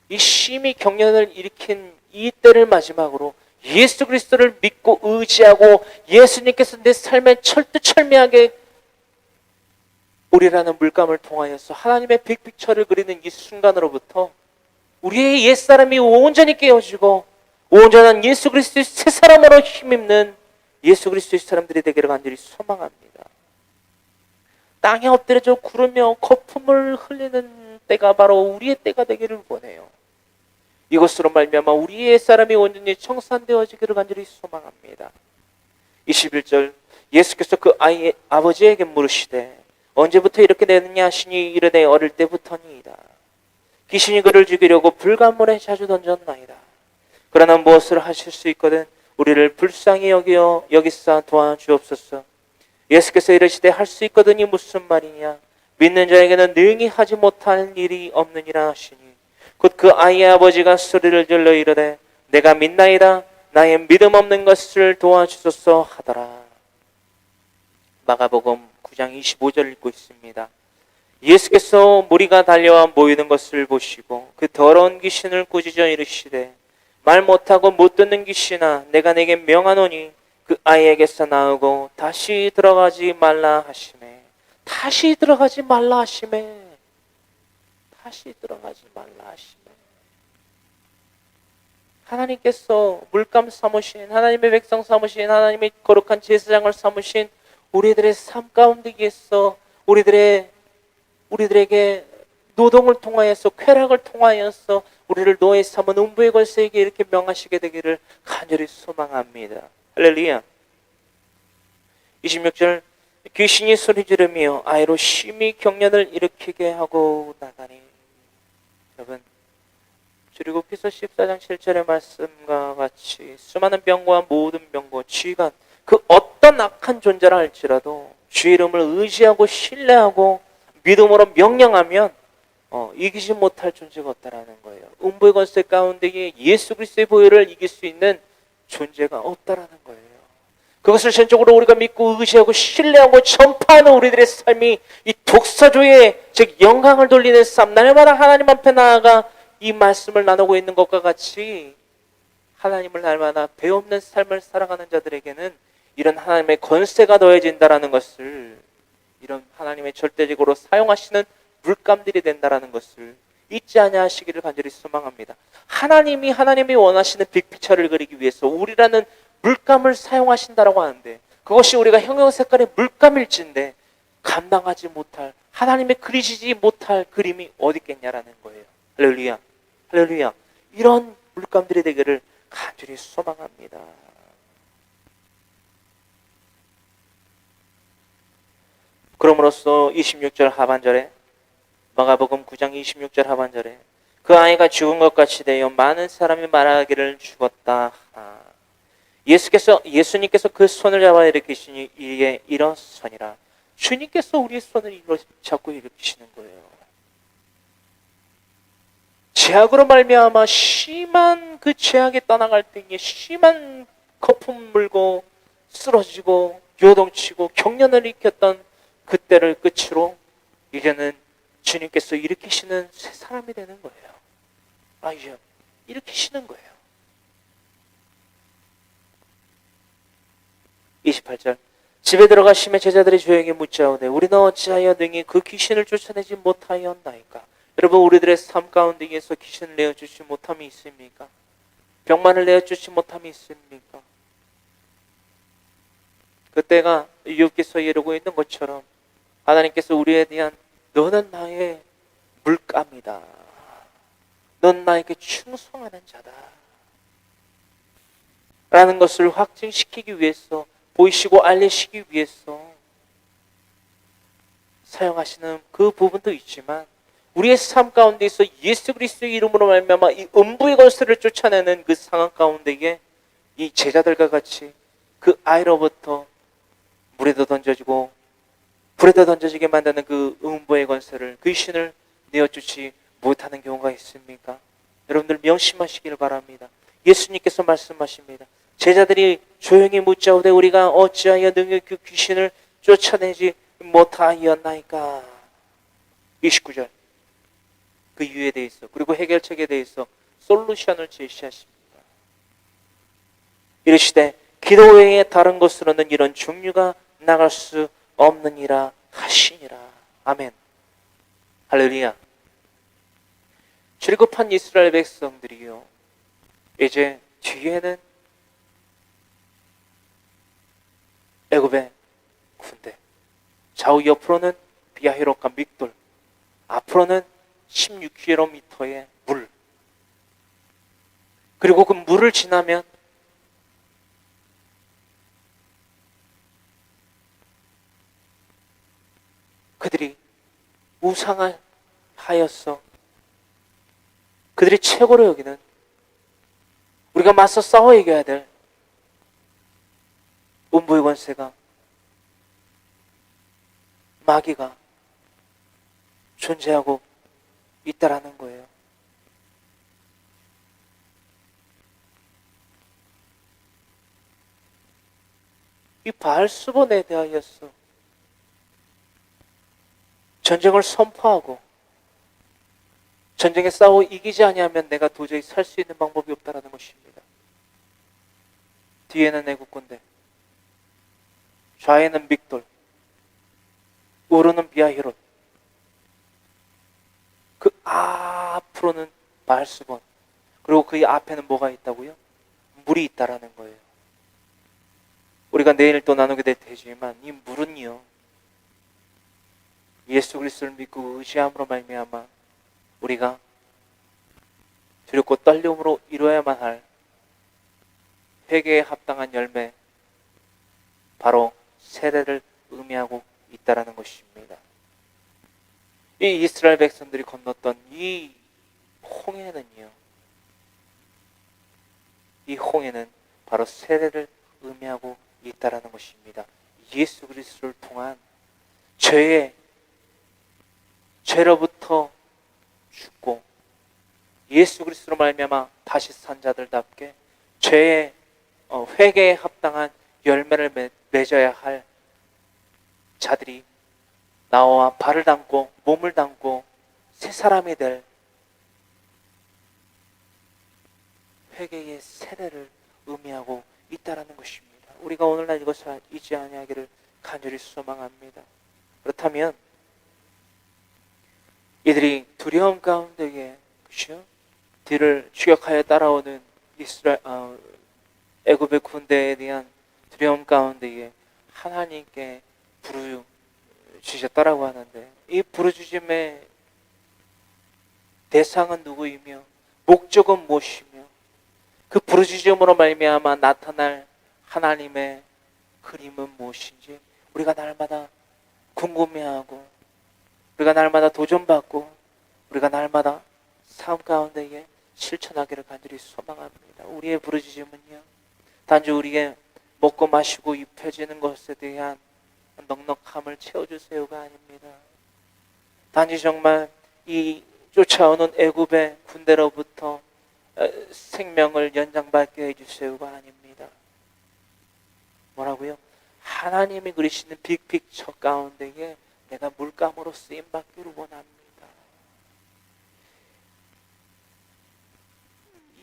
이 심히 경련을 일으킨 이 때를 마지막으로 예수 그리스도를 믿고 의지하고 예수님께서 내 삶에 철두철미하게 우리라는 물감을 통하여서 하나님의 빅픽처를 그리는 이 순간으로부터 우리의 옛사람이 온전히 깨어지고 온전한 예수 그리스도의 새 사람으로 힘입는 예수 그리스도의 사람들이 되기를 간절히 소망합니다. 땅에 엎드려져 구르며 거품을 흘리는 때가 바로 우리의 때가 되기를 원해요. 이것으로 말미암아 우리의 옛사람이 온전히 청산되어지기를 간절히 소망합니다. 21절, 예수께서 그 아이의 아버지에게 물으시되 언제부터 이렇게 되느냐 하시니 이르되 어릴 때부터니이다. 귀신이 그를 죽이려고 불간문에 자주 던졌나이다. 그러나 무엇을 하실 수 있거든 우리를 불쌍히 여기사 도와주옵소서. 예수께서 이르시되 할 수 있거든이 무슨 말이냐. 믿는 자에게는 능히 하지 못할 일이 없느니라 하시니 곧 그 아이의 아버지가 소리를 질러 이르되 내가 믿나이다. 나의 믿음 없는 것을 도와주소서 하더라. 마가복음 9장 25절 읽고 있습니다. 예수께서 무리가 달려와 모이는 것을 보시고 그 더러운 귀신을 꾸짖어 이르시되 말 못하고 못 듣는 귀신아 내가 내게 명하노니 그 아이에게서 나오고 다시 들어가지 말라 하시매. 다시 들어가지 말라 하시매. 다시 들어가지 말라 하시매. 하나님께서 물감 삼으신, 하나님의 백성 삼으신, 하나님의 거룩한 제사장을 삼으신 우리들의 삶 가운데에서 우리들에게 노동을 통하여서 쾌락을 통하여서 우리를 노예 삼은 음부의 권세에게 이렇게 명하시게 되기를 간절히 소망합니다. 할렐루야. 26절, 귀신이 소리 지르며 아이로 심히 경련을 일으키게 하고 나가니. 여러분, 출애굽기서 14장 7절의 말씀과 같이 수많은 병과 모든 병과 쥐간 그 어떤 악한 존재라 할지라도 주의 이름을 의지하고 신뢰하고 믿음으로 명령하면 이기지 못할 존재가 없다라는 거예요. 음부의 권세 가운데에 예수 그리스도의 보혈을 이길 수 있는 존재가 없다라는 거예요. 그것을 전적으로 우리가 믿고 의지하고 신뢰하고 전파하는 우리들의 삶이 이 독사조의 즉 영광을 돌리는 삶, 날마다 하나님 앞에 나아가 이 말씀을 나누고 있는 것과 같이 하나님을 날마다 배없는 삶을 살아가는 자들에게는 이런 하나님의 권세가 더해진다라는 것을, 이런 하나님의 절대적으로 사용하시는 물감들이 된다라는 것을 잊지 아니하시기를 간절히 소망합니다. 하나님이 원하시는 빅피처를 그리기 위해서 우리라는 물감을 사용하신다라고 하는데 그것이 우리가 형형색깔의 물감일진데 감당하지 못할, 하나님의 그리시지 못할 그림이 어디 있겠냐라는 거예요. 할렐루야. 할렐루야. 이런 물감들이 되기를 간절히 소망합니다. 그럼으로써 26절 하반절에, 마가복음 9장 26절 하반절에 그 아이가 죽은 것 같이 되어 많은 사람이 말하기를 죽었다. 예수님께서 그 손을 잡아 일으키시니 이에 일어서니라. 주님께서 우리의 손을 잡고 일으키시는 거예요. 죄악으로 말미암아 심한 그 죄악에 떠나갈 때에 심한 거품 물고 쓰러지고 요동치고 경련을 일으켰던 그때를 끝으로 이제는 주님께서 일으키시는 새 사람이 되는 거예요. 이제 일으키시는 거예요. 28절, 집에 들어가시매 제자들이 주에게 묻자오되 우리는 어찌하여 능히 그 귀신을 쫓아내지 못하였나이까. 여러분, 우리들의 삶 가운데에서 귀신을 내어주지 못함이 있습니까? 병만을 내어주지 못함이 있습니까? 그때가 욥기서에 이르고 있는 것처럼 하나님께서 우리에 대한 너는 나의 물감이다, 넌 나에게 충성하는 자다 라는 것을 확증시키기 위해서, 보이시고 알리시기 위해서 사용하시는 그 부분도 있지만 우리의 삶 가운데에서 예수 그리스도의 이름으로 말미암아 이 음부의 권세를 쫓아내는 그 상황 가운데에 이 제자들과 같이 그 아이로부터 물에도 던져지고 불에도 던져지게 만드는 그 음부의 권세를, 그 신을 내어주지 못하는 경우가 있습니까? 여러분들 명심하시길 바랍니다. 예수님께서 말씀하십니다. 제자들이 조용히 묻자오되 우리가 어찌하여 능히 그 귀신을 쫓아내지 못하였나이까. 29절. 그 이유에 대해서 그리고 해결책에 대해서 솔루션을 제시하십니다. 이르시되 기도 외에 다른 것으로는 이런 종류가 나갈 수 없느니라 하시니라. 아멘. 할렐루야. 출급한 이스라엘 백성들이요, 이제 뒤에는 애굽의 군대, 좌우 옆으로는 비아히롯과 믹돌, 앞으로는 16km의 물, 그리고 그 물을 지나면 그들이 우상을 하였어 그들이 최고로 여기는 우리가 맞서 싸워 이겨야 될 음부의 권세가, 마귀가 존재하고 있다라는 거예요. 이 바알수본에 대하여서 전쟁을 선포하고 전쟁에 싸워 이기지 아니하면 내가 도저히 살 수 있는 방법이 없다라는 것입니다. 뒤에는 애국 군대, 좌에는 믹돌, 우로는 비아히롯, 그 앞으로는 바알수본, 그리고 그 앞에는 뭐가 있다고요? 물이 있다라는 거예요. 우리가 내일 또 나누게 될 테지만 이 물은요, 예수 그리스도를 믿고 의지함으로 말미암아 우리가 두렵고 떨림으로 이루어야만 할 회개에 합당한 열매, 바로 세례를 의미하고 있다라는 것입니다. 이 이스라엘 백성들이 건넜던 이 홍해는요, 이 홍해는 바로 세례를 의미하고 있다라는 것입니다. 예수 그리스도를 통한 죄로부터 죽고 예수 그리스도로 말미암아 다시 산 자들답게 죄의 회개에 합당한 열매를 맺어야 할 자들이 나와 발을 담고 몸을 담고 새 사람이 될 회개의 세례를 의미하고 있다라는 것입니다. 우리가 오늘날 이것을 잊지 아니하기를 간절히 소망합니다. 그렇다면 이들이 두려움 가운데에, 그렇죠? 뒤를 추격하여 따라오는 애굽의 군대에 대한 두려움 가운데에 하나님께 부르짖었다라고 하는데, 이 부르짖음의 대상은 누구이며 목적은 무엇이며 그 부르짖음으로 말미암아 나타날 하나님의 그림은 무엇인지 우리가 날마다 궁금해하고, 우리가 날마다 도전받고, 우리가 날마다 삶 가운데에 실천하기를 간절히 소망합니다. 우리의 부르짖음은요, 단지 우리의 먹고 마시고 입혀지는 것에 대한 넉넉함을 채워주세요가 아닙니다. 단지 정말 이 쫓아오는 애굽의 군대로부터 생명을 연장받게 해주세요가 아닙니다. 뭐라고요? 하나님이 그리시는 빅픽처 가운데에 내가 물감으로 쓰임받기를 원합니다.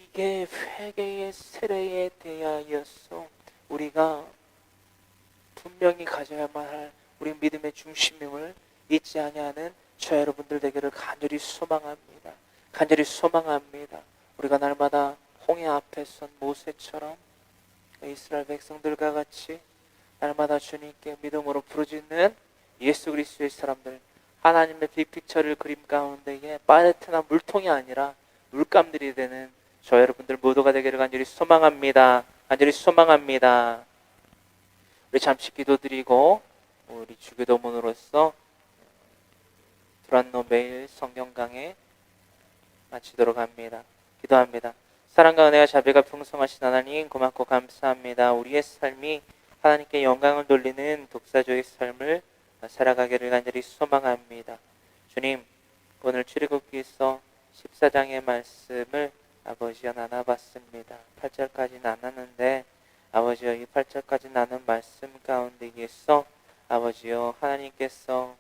이게 회개의 세례에 대하여서 우리가 분명히 가져야만 할 우리 믿음의 중심임을 잊지 아니하는 저 여러분들 되기를 간절히 소망합니다. 간절히 소망합니다. 우리가 날마다 홍해 앞에 선 모세처럼 이스라엘 백성들과 같이 날마다 주님께 믿음으로 부르짖는 예수 그리스도의 사람들, 하나님의 빅픽처를 그림 가운데에 파레트나 물통이 아니라 물감들이 되는 저 여러분들 모두가 되기를 간절히 소망합니다. 간절히 소망합니다. 우리 잠시 기도드리고 우리 주기도문으로서 두란노 매일 성경 강해 마치도록 합니다. 기도합니다. 사랑과 은혜와 자비가 풍성하신 하나님, 고맙고 감사합니다. 우리의 삶이 하나님께 영광을 돌리는 독사적인 삶을 살아가기를 간절히 소망합니다. 주님, 오늘 출애굽기서 14장의 말씀을 아버지와 나눠봤습니다. 8절까지 나눴는데 아버지여 이 8절까지 나눈 말씀 가운데에서 아버지여 하나님께서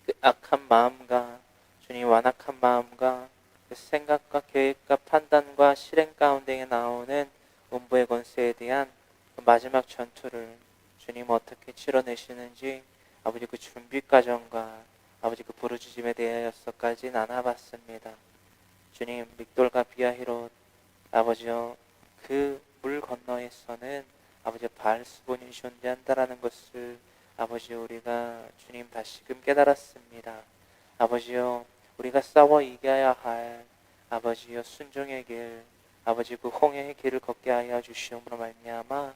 그 악한 마음과 주님 완악한 마음과 그 생각과 계획과 판단과 실행 가운데에 나오는 음부의 권세에 대한 그 마지막 전투를 주님 어떻게 치러내시는지 아버지 그 준비 과정과 아버지 그 부르짖음에 대하여서까지 나눠봤습니다. 주님 믹돌과 비아히롯 아버지여 그 물 건너에서는 아버지 바알스본이 존재한다라는 것을 아버지 우리가 주님 다시금 깨달았습니다. 아버지여 우리가 싸워 이겨야 할 아버지여 순종의 길 아버지 그 홍해의 길을 걷게 하여 주시옵으로 말미암아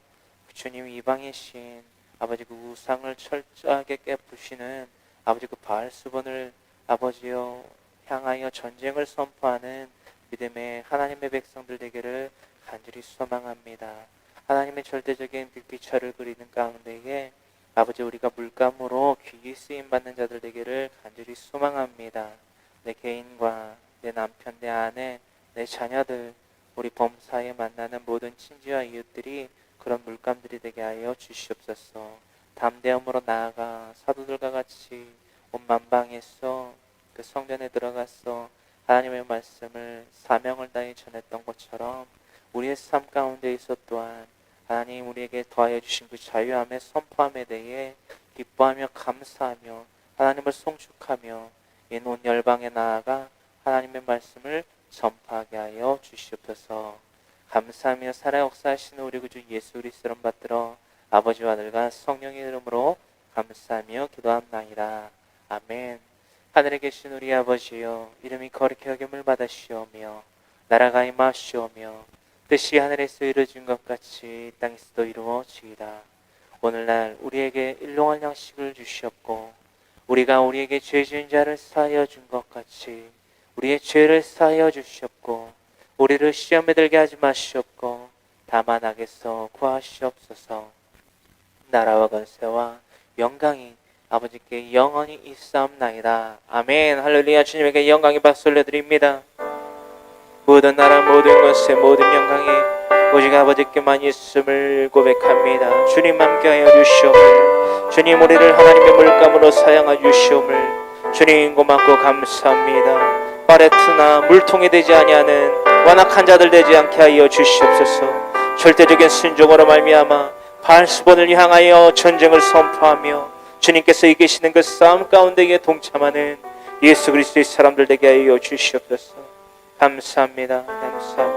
주님 이방의 신 아버지 그 우상을 철저하게 깨부시는 아버지 그 바알스본을 아버지여 향하여 전쟁을 선포하는 믿음의 하나님의 백성들 되기를 간절히 소망합니다. 하나님의 절대적인 빛비철을 그리는 가운데에 아버지 우리가 물감으로 귀히 쓰임받는 자들 되기를 간절히 소망합니다. 내 개인과 내 남편, 내 아내, 내 자녀들 우리 범사에 만나는 모든 친지와 이웃들이 그런 물감들이 되게 하여 주시옵소서. 담대함으로 나아가 사도들과 같이 온 만방에서 그 성전에 들어가서 하나님의 말씀을 사명을 다해 전했던 것처럼 우리의 삶 가운데에서 또한 하나님 우리에게 더하여 주신 그 자유함의 선포함에 대해 기뻐하며 감사하며 하나님을 송축하며 이 온 열방에 나아가 하나님의 말씀을 전파하게 하여 주시옵소서. 감사하며 살아 역사하시는 우리 구주 예수 그리스도를 받들어 아버지와 아들과 성령의 이름으로 감사하며 기도합나이다. 아멘. 하늘에 계신 우리 아버지여 이름이 거룩히 여김을 받으시오며 나라가 임하시오며 뜻이 하늘에서 이루어진 것 같이 땅에서도 이루어지이다. 오늘날 우리에게 일용할 양식을 주시옵고 우리가 우리에게 죄 지은 자를 사하여 준 것 같이 우리의 죄를 사하여 주시옵고 우리를 시험에 들게 하지 마시옵고 다만 악에서 구하시옵소서. 나라와 권세와 영광이 아버지께 영원히 있사옵나이다. 아멘. 할렐루야. 주님에게 영광의 박수 올려드립니다. 모든 나라 모든 권세 모든 영광이 오직 아버지께만 있음을 고백합니다. 주님 함께하여 주시옵을 주님 우리를 하나님의 물감으로 사용하여 주시옵을 주님 고맙고 감사합니다. 파레트나 물통이 되지 아니하는 완악한 자들 되지 않게 하여 주시옵소서. 절대적인 순종으로 말미암아 바알스본을 향하여 전쟁을 선포하며 주님께서 이기시는 그 싸움 가운데에 동참하는 예수 그리스도의 사람들 되게 하여 주시옵소서. 감사합니다. 감사합니다.